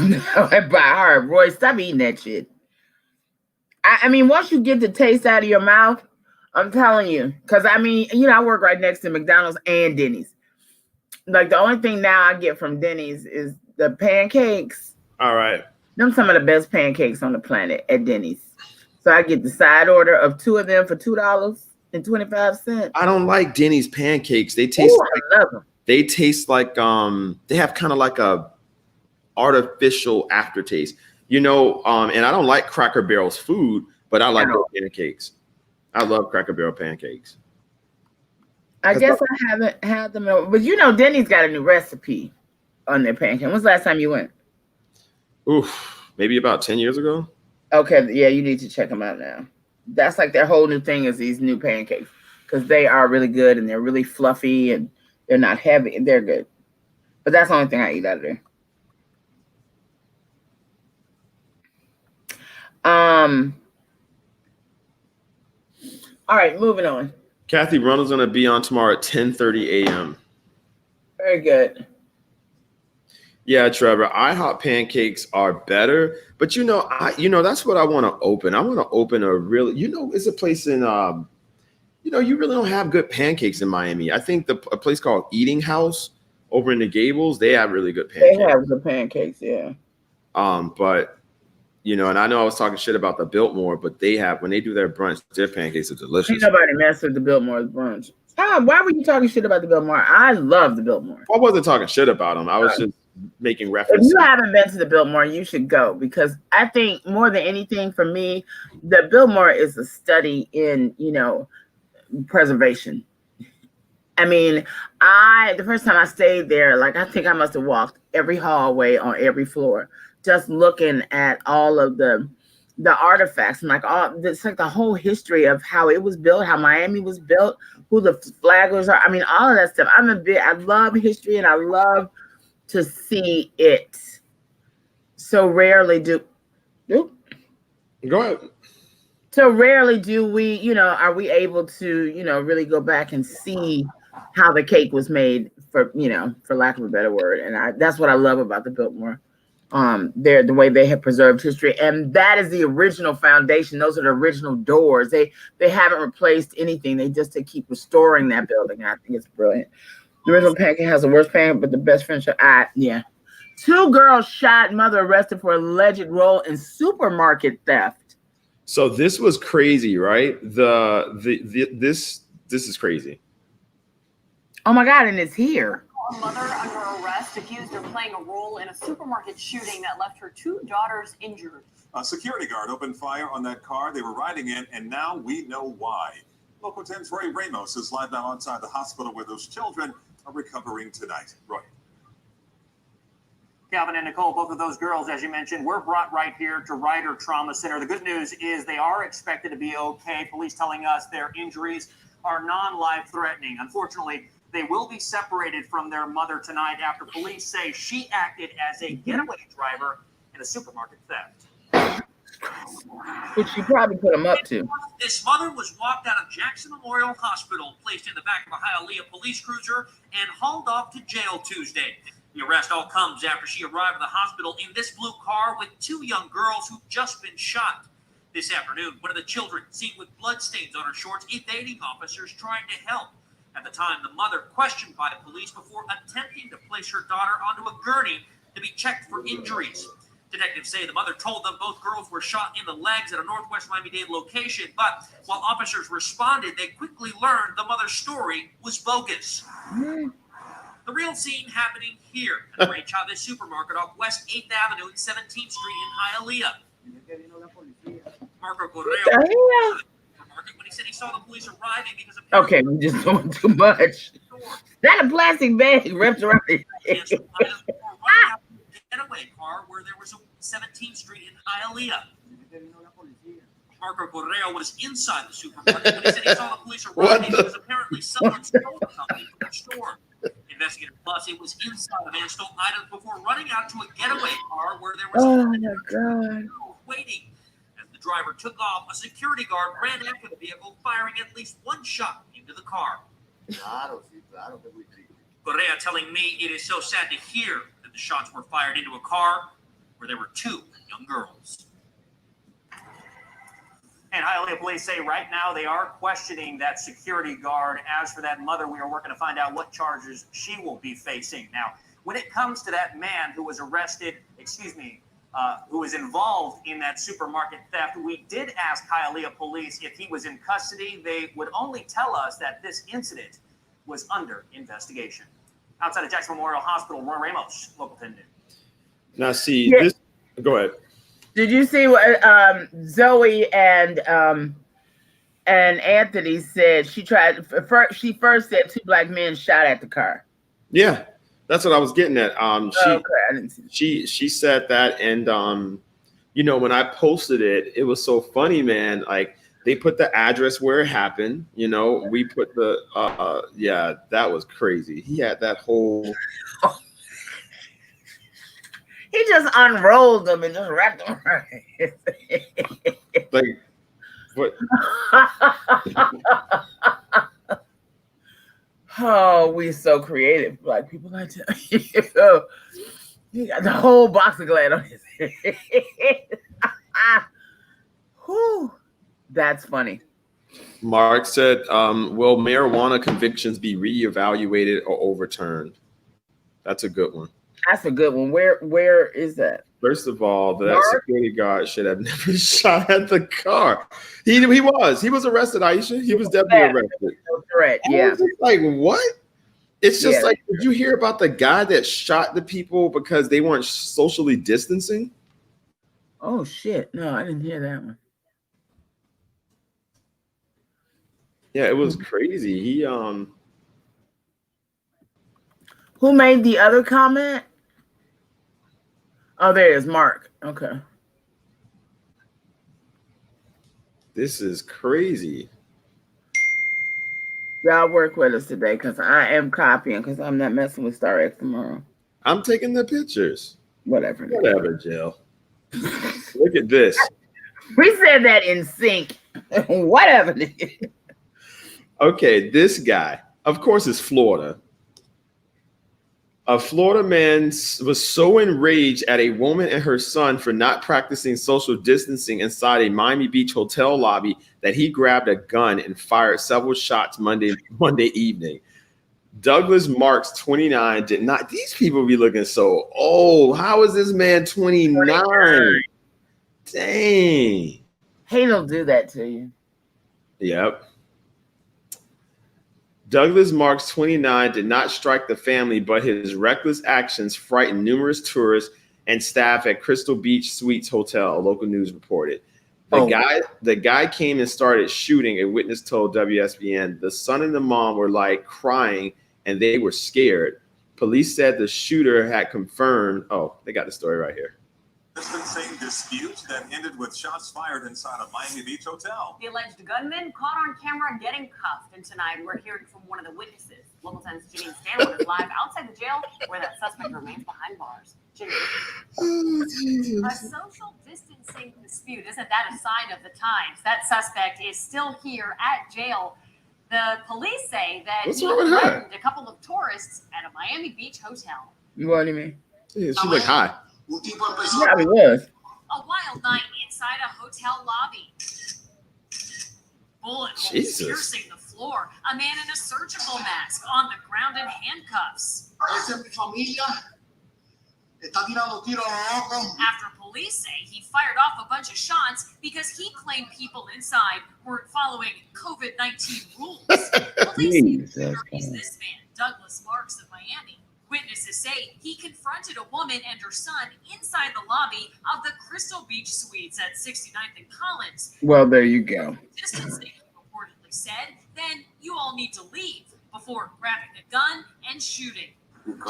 by heart. Roy, stop eating that shit. I mean, once you get the taste out of your mouth, I'm telling you, because I work right next to McDonald's and Denny's. Like the only thing now I get from Denny's is the pancakes. All right. Them some of the best pancakes on the planet at Denny's. So I get the side order of 2 of them for $2.25. I don't like Denny's pancakes. They taste I love them. They taste like they have kind of like a artificial aftertaste. And I don't like Cracker Barrel's food, but I like their pancakes. I love Cracker Barrel pancakes. I guess I haven't had them, but Denny's got a new recipe on their pancake. When's the last time you went? Oof, maybe about 10 years ago. Okay, yeah, you need to check them out now. That's like their whole new thing is these new pancakes because they are really good and they're really fluffy and they're not heavy and they're good. But that's the only thing I eat out of there. All right, moving on. Kathy Ronald's going to be on tomorrow at 10:30 a.m. Very good. Yeah, Trevor, IHOP pancakes are better, but that's what I want to open. I want to open a really, it's a place in, you really don't have good pancakes in Miami. I think a place called Eating House over in the Gables, they have really good pancakes. They have good pancakes, yeah. But and I know I was talking shit about the Biltmore, but when they do their brunch, their pancakes are delicious. Ain't nobody mess with the Biltmore's brunch. Why were you talking shit about the Biltmore? I love the Biltmore. I wasn't talking shit about them. I was just making reference. If you haven't been to the Biltmore, you should go because I think more than anything for me, the Biltmore is a study in, preservation. I mean, the first time I stayed there, I think I must have walked every hallway on every floor, just looking at all of the artifacts and it's like the whole history of how it was built, how Miami was built, who the flaggers are. I mean, all of that stuff. I love history and I love to see it. So rarely do. Go ahead. So rarely do we, are we able to, really go back and see how the cake was made for lack of a better word. And that's what I love about the Biltmore. The way they have preserved history, and that is the original foundation. Those are the original doors. They haven't replaced anything. They just keep restoring that building. I think it's brilliant. The original pancake has the worst pancake, but the best friendship. Yeah. 2 girls shot, mother arrested for alleged role in supermarket theft. So this was crazy, right? This is crazy. Oh my God, and it's here. A mother under arrest accused of playing a role in a supermarket shooting that left her 2 daughters injured. A security guard opened fire on that car they were riding in, and now we know why. Local 10's Roy Ramos is live now outside the hospital where those children are recovering tonight. Roy. Calvin and Nicole, both of those girls, as you mentioned, were brought right here to Ryder Trauma Center. The good news is they are expected to be okay. Police telling us their injuries are non-life threatening. Unfortunately, they will be separated from their mother tonight after police say she acted as a getaway driver in a supermarket theft. Which you probably put them up to. This mother was walked out of Jackson Memorial Hospital, placed in the back of a Hialeah police cruiser, and hauled off to jail Tuesday. The arrest all comes after she arrived at the hospital in this blue car with 2 young girls who've just been shot. This afternoon, one of the children seen with bloodstains on her shorts evading officers trying to help. At the time, the mother questioned by the police before attempting to place her daughter onto a gurney to be checked for injuries. Detectives say the mother told them both girls were shot in the legs at a Northwest Miami-Dade location, but while officers responded, they quickly learned the mother's story was bogus. The real scene happening here at the Ray Chavez supermarket off West 8th Avenue and 17th Street in Hialeah. Marco Correa when he said he saw the police arriving because of okay, we're just doing too much. That a plastic bag wrapped around his head. Getaway car where there was a 17th Street in Hialeah. Marco Correa was inside the supermarket when he said he saw the police arriving because apparently someone stole something from the store. Investigator Plus, it was inside a van, stole items before running out to a getaway car where there was waiting. As the driver took off, a security guard ran after the vehicle, firing at least 1 shot into the car. I don't think we see. Correa telling me it is so sad to hear that the shots were fired into a car where there were 2 young girls. And Hialeah police say right now they are questioning that security guard. As for that mother, we are working to find out what charges she will be facing. Now, when it comes to that man who was arrested, who was involved in that supermarket theft, we did ask Hialeah police if he was in custody. They would only tell us that this incident was under investigation. Outside of Jackson Memorial Hospital, Roy Ramos, Local 10 News. Now, see, this. Go ahead. Did you see what Zoe and Anthony said? She first said 2 black men shot at the car. Yeah, that's what I was getting at. I didn't see She said that, and you know, when I posted it, it was so funny, man. Like, they put the address where it happened. You know, we put the yeah, that was crazy. He had that whole. He just unrolled them and just wrapped them around. Like, what? Oh, we so creative, black people. I tell you, he got the whole box of Glad on his head. Whew, that's funny. Mark said, "Will marijuana convictions be reevaluated or overturned?" That's a good one. That's a good one. Where is that? First of all, that security guard should have never shot at the car. He was arrested, Aisha. He was definitely arrested. Correct. Yeah. Like, what? It's just like, did you hear about the guy that shot the people because they weren't socially distancing? Oh shit! No, I didn't hear that one. Yeah, it was crazy. He Who made the other comment? Oh, there it is, Mark. Okay. This is crazy. Y'all work with us today because I am copying because I'm not messing with Star X tomorrow. I'm taking the pictures. Whatever, Jill. Look at this. We said that in sync. Whatever. Okay, this guy, of course, is Florida. A Florida man was so enraged at a woman and her son for not practicing social distancing inside a Miami Beach hotel lobby that he grabbed a gun and fired several shots Monday evening. Douglas Marks, 29, did not. These people be looking so old. How is this man 29? Dang. Hate will do that to you. Yep. Douglas Marks, 29, did not strike the family, but his reckless actions frightened numerous tourists and staff at Crystal Beach Suites Hotel, a local news reported. The guy came and started shooting, a witness told WSBN. The son and the mom were like crying and they were scared. Police said the shooter had confirmed. Oh, they got the story right here. Distancing dispute that ended with shots fired inside a Miami Beach hotel. The alleged gunman caught on camera getting cuffed, and tonight we're hearing from one of the witnesses. Local 10's Janine Stanwood is live outside the jail where that suspect remains behind bars. Janine. A social distancing dispute, isn't that a sign of the times? That suspect is still here at jail. The police say that he threatened a couple of tourists at a Miami Beach hotel. What do you mean? Yeah, she looked high. Yeah, it was. A wild night inside a hotel lobby. Bullet holes piercing the floor. A man in a surgical mask on the ground in handcuffs. After police say he fired off a bunch of shots because he claimed people inside weren't following COVID-19 rules. Police say this man, Douglas Marks of Miami. Witnesses say he confronted a woman and her son inside the lobby of the Crystal Beach Suites at 69th and Collins. Well, there you go. Distancing reportedly said, then you all need to leave before grabbing a gun and shooting. This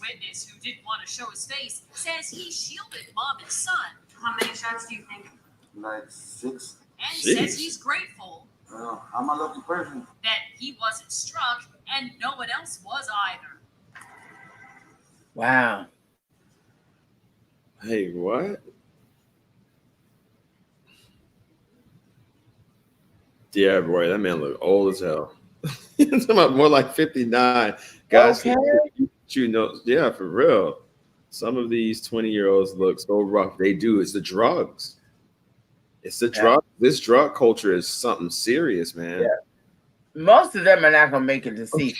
witness, who didn't want to show his face, says he shielded mom and son. How many shots do you think? Like 6. And says he's grateful I'm a lucky person that he wasn't struck and no one else was either. Wow. Hey, what? Yeah, boy, that man look old as hell. It's about more like 59. Guys, okay. You know, yeah, for real. Some of these 20-year-olds look so rough. They do. It's the drugs. It's the drug. This drug culture is something serious, man. Yeah. Most of them are not gonna make it to see.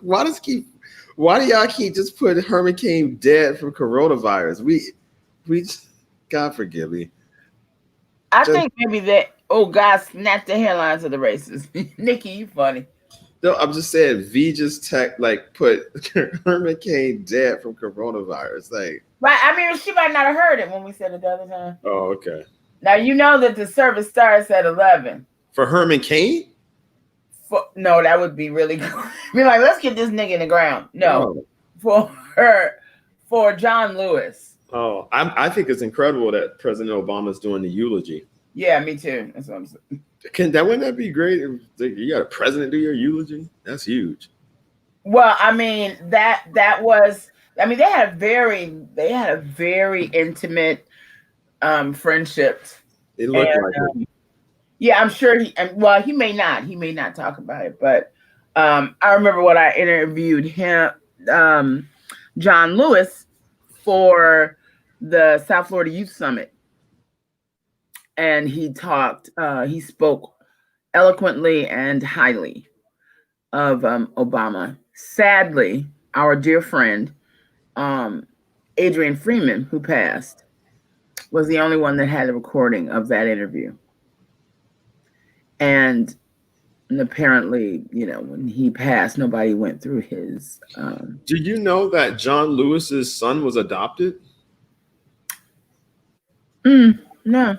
Why do y'all keep just putting Herman Cain dead from coronavirus? We God forgive me. I think maybe that God snatched the headlines of the races. Nikki, you funny. No, I'm just saying V just put Herman Cain dead from coronavirus. Like, right. I mean, she might not have heard it when we said it the other time. Oh, okay. Now you know that the service starts at 11. For Herman Cain? No, that would be really good. Be like, let's get this nigga in the ground. No, for John Lewis. Oh, I think it's incredible that President Obama's doing the eulogy. Yeah, me too. That's what I'm saying. Wouldn't that be great if you got a president do your eulogy? That's huge. Well, I mean that was. I mean they had a very intimate friendship. It looked like it. Yeah, I'm sure he may not talk about it, but I remember when I interviewed him, John Lewis, for the South Florida Youth Summit, and he spoke eloquently and highly of Obama. Sadly, our dear friend Adrian Freeman, who passed, was the only one that had a recording of that interview. And apparently, when he passed, nobody went through his. Did you know that John Lewis's son was adopted? No.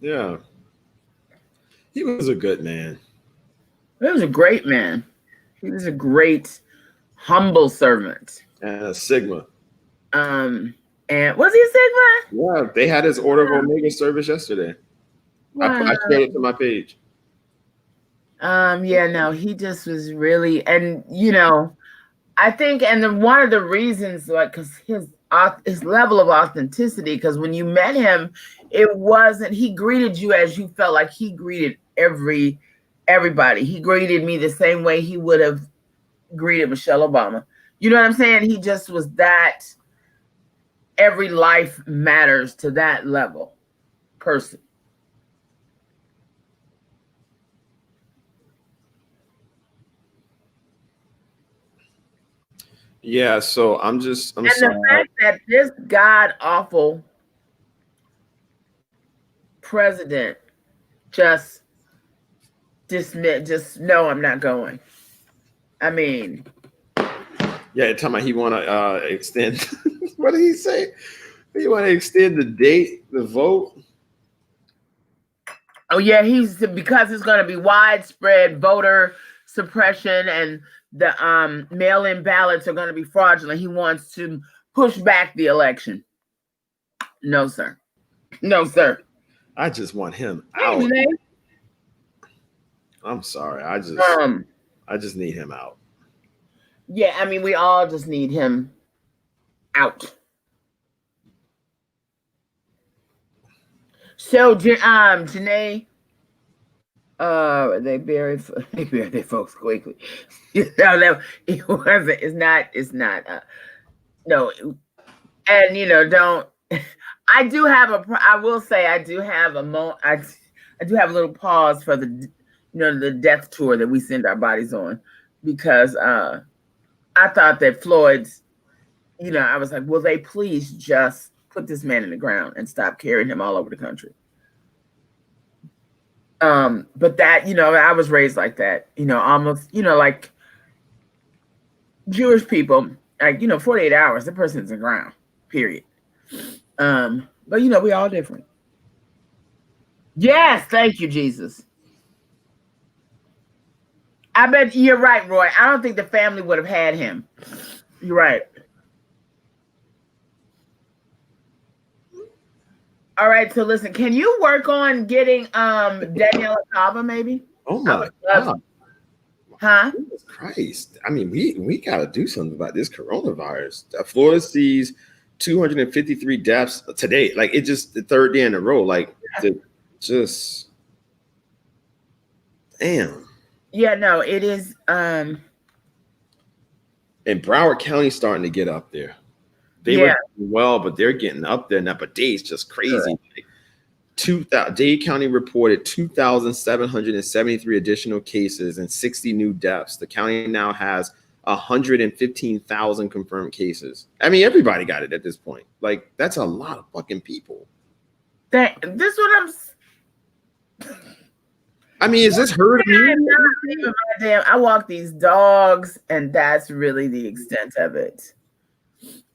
Yeah. He was a good man. He was a great man. He was a great, humble servant. And a Sigma. And was he a Sigma? Yeah, they had his Order of Omega service yesterday. Wow. I shared it to my page. Yeah, no, he just was really, and I think, and one of the reasons, because his level of authenticity, because when you met him, it wasn't, he greeted you as you felt like he greeted everybody. He greeted me the same way he would have greeted Michelle Obama. You know what I'm saying? He just was that, every life matters to that level person. Yeah, so I'm And sorry. the fact that this god awful president just dismissed, just no, I'm not going. I mean, Yeah, you're talking about he want to extend. What did he say? He want to extend the date, the vote. oh yeah, he's because it's going to be widespread voter suppression and the mail-in ballots are going to be fraudulent. He wants to push back the election. No, sir. No, sir. I just want him Hey, out. Janae. I'm sorry. I just need him out. Yeah, I mean, we all just need him out. So, Janae, they bury their folks quickly. No, it wasn't. It's not. No, and don't. I do have I will say I do have I do have a little pause for the death tour that we send our bodies on, because I thought that Floyd's, I was like, will they please just put this man in the ground and stop carrying him all over the country? But that, I was raised like that, almost, like Jewish people, like, 48 hours, the person's in the ground, period. But we all different. Yes, thank you, Jesus. I bet you're right, Roy. I don't think the family would have had him. You're right. All right, so listen, can you work on getting Daniela Cava maybe? Oh my God. Huh? Jesus Christ. I mean, we gotta do something about this coronavirus. Florida sees 253 deaths today. Like, it just the third day in a row. Like, just damn. Yeah, no, it is. And Broward County starting to get up there. They were doing well, but they're getting up there now. But Dade's just crazy. Like, Dade County reported 2,773 additional cases and 60 new deaths. The county now has 115,000 confirmed cases. I mean, everybody got it at this point. Like, that's a lot of fucking people. This is what I mean, is this herd immunity? I walk these dogs, and that's really the extent of it.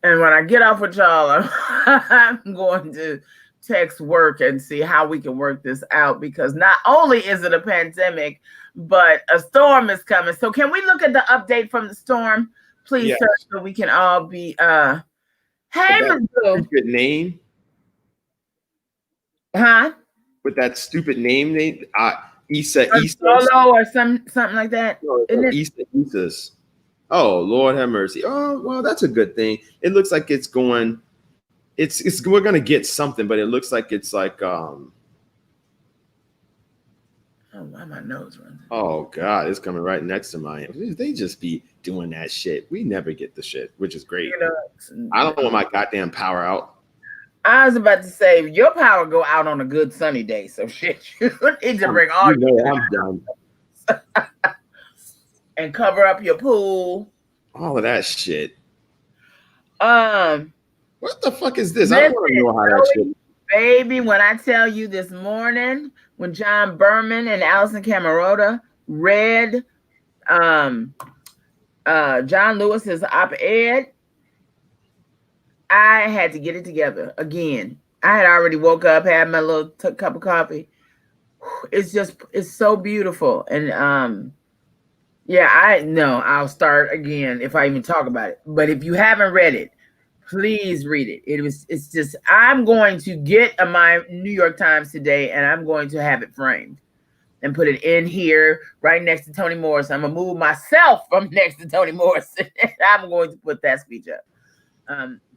And when I get off with y'all, I'm going to text work and see how we can work this out, because not only is it a pandemic, but a storm is coming. So can we look at the update from the storm, please, sir, so we can all be hey, stupid name. Huh? With that stupid name, Issa Solo or something like that. No, Issa's. Oh, Lord have mercy. Oh, well, that's a good thing. It looks like it's going. It's we're gonna get something, but it looks like it's like Oh, why my nose running? Oh God, it's coming right next to mine. They just be doing that shit. We never get the shit, which is great. I don't want my goddamn power out. I was about to say your power go out on a good sunny day, so shit, you need to bring all I'm done. And cover up your pool. All of that shit. What the fuck is this? I don't want to know how that shit. Baby, when I tell you this morning, when John Berman and Allison Camerota read John Lewis's op-ed, I had to get it together again. I had already woke up, had my little cup of coffee. It's so beautiful. And I'll start again if I even talk about it. But if you haven't read it, please read it. It's just, I'm going to get my New York Times today, and I'm going to have it framed and put it in here right next to Toni Morrison. I'm gonna move myself from next to Toni Morrison. I'm going to put that speech up.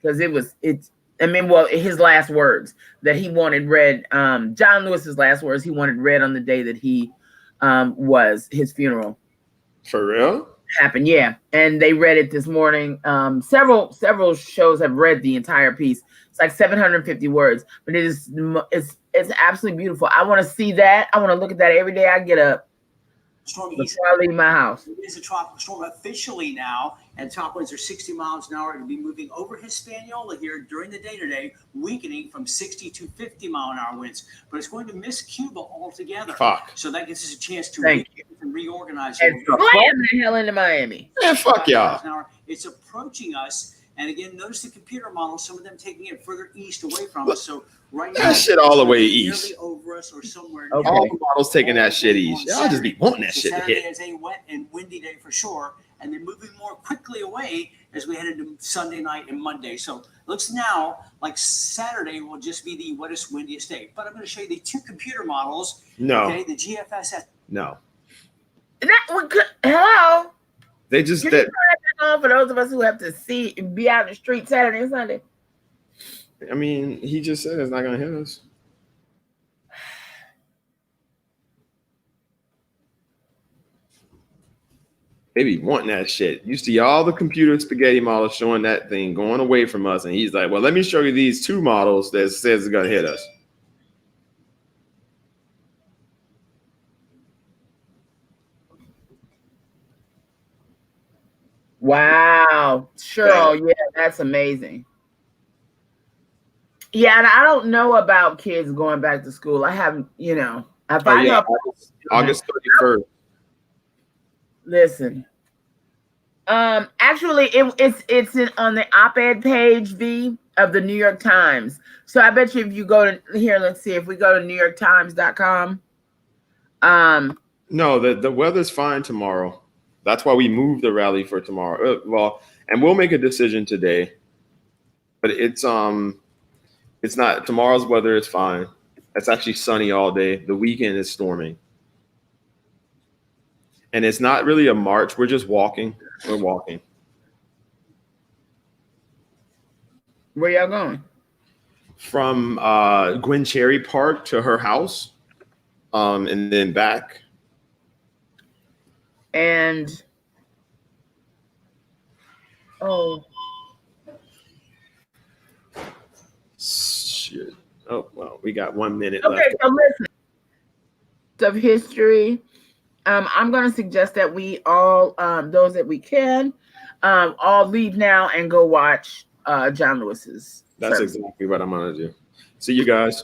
Because his last words that he wanted read, John Lewis's last words he wanted read on the day that he was his funeral. For real? Happened, yeah. And they read it this morning. Several shows have read the entire piece. It's like 750 words, but it's absolutely beautiful. I want to see that. I want to look at that every day I get up. Storm East. Before I leave my house. It is a tropical storm officially now, and top winds are 60 miles an hour. It'll be moving over Hispaniola here during the day today, weakening from 60 to 50 mile an hour winds. But it's going to miss Cuba altogether. Fuck. So that gives us a chance to Thank you. and reorganize. And slam the hell into Miami. Man, fuck y'all. An hour. It's approaching us. And again, notice the computer models, some of them taking it further east away from us. So right now, That shit all the way nearly east. over us or somewhere Okay. All the models taking that shit east. Y'all just be wanting that So shit to Saturday hit. is a wet and windy day for sure, and they're moving more quickly away as we head into Sunday night and Monday. So it looks now like Saturday will just be the wettest, windiest day. But I'm going to show you the two computer models. No. Okay, the GFS. No. Hello. They just Can you that. turn that on for those of us who have to be out in the street Saturday and Sunday? I mean, he just said it's not gonna hit us. They be wanting that shit. You see all the computer spaghetti models showing that thing going away from us, and he's like, "Well, let me show you these two models that says it's gonna hit us." Wow. Sure. Yeah, that's amazing. Yeah, and I don't know about kids going back to school. I haven't, if I know. August 31st. Listen. Actually, it's on the op-ed page, V, of the New York Times. So I bet you if you go to here, let's see, if we go to NewYorkTimes.com. No, the weather's fine tomorrow. That's why we moved the rally for tomorrow. Well, and we'll make a decision today. But it's not, tomorrow's weather is fine. It's actually sunny all day. The weekend is storming. And it's not really a march. We're just walking. We're walking. Where y'all going? From Gwen Cherry Park to her house, and then back. And Shit. Oh, well, we got 1 minute okay, left. so listen. Of history. I'm going to suggest that we all, those that we can, all leave now and go watch John Lewis's. That's service. exactly what I'm going to do. See you guys.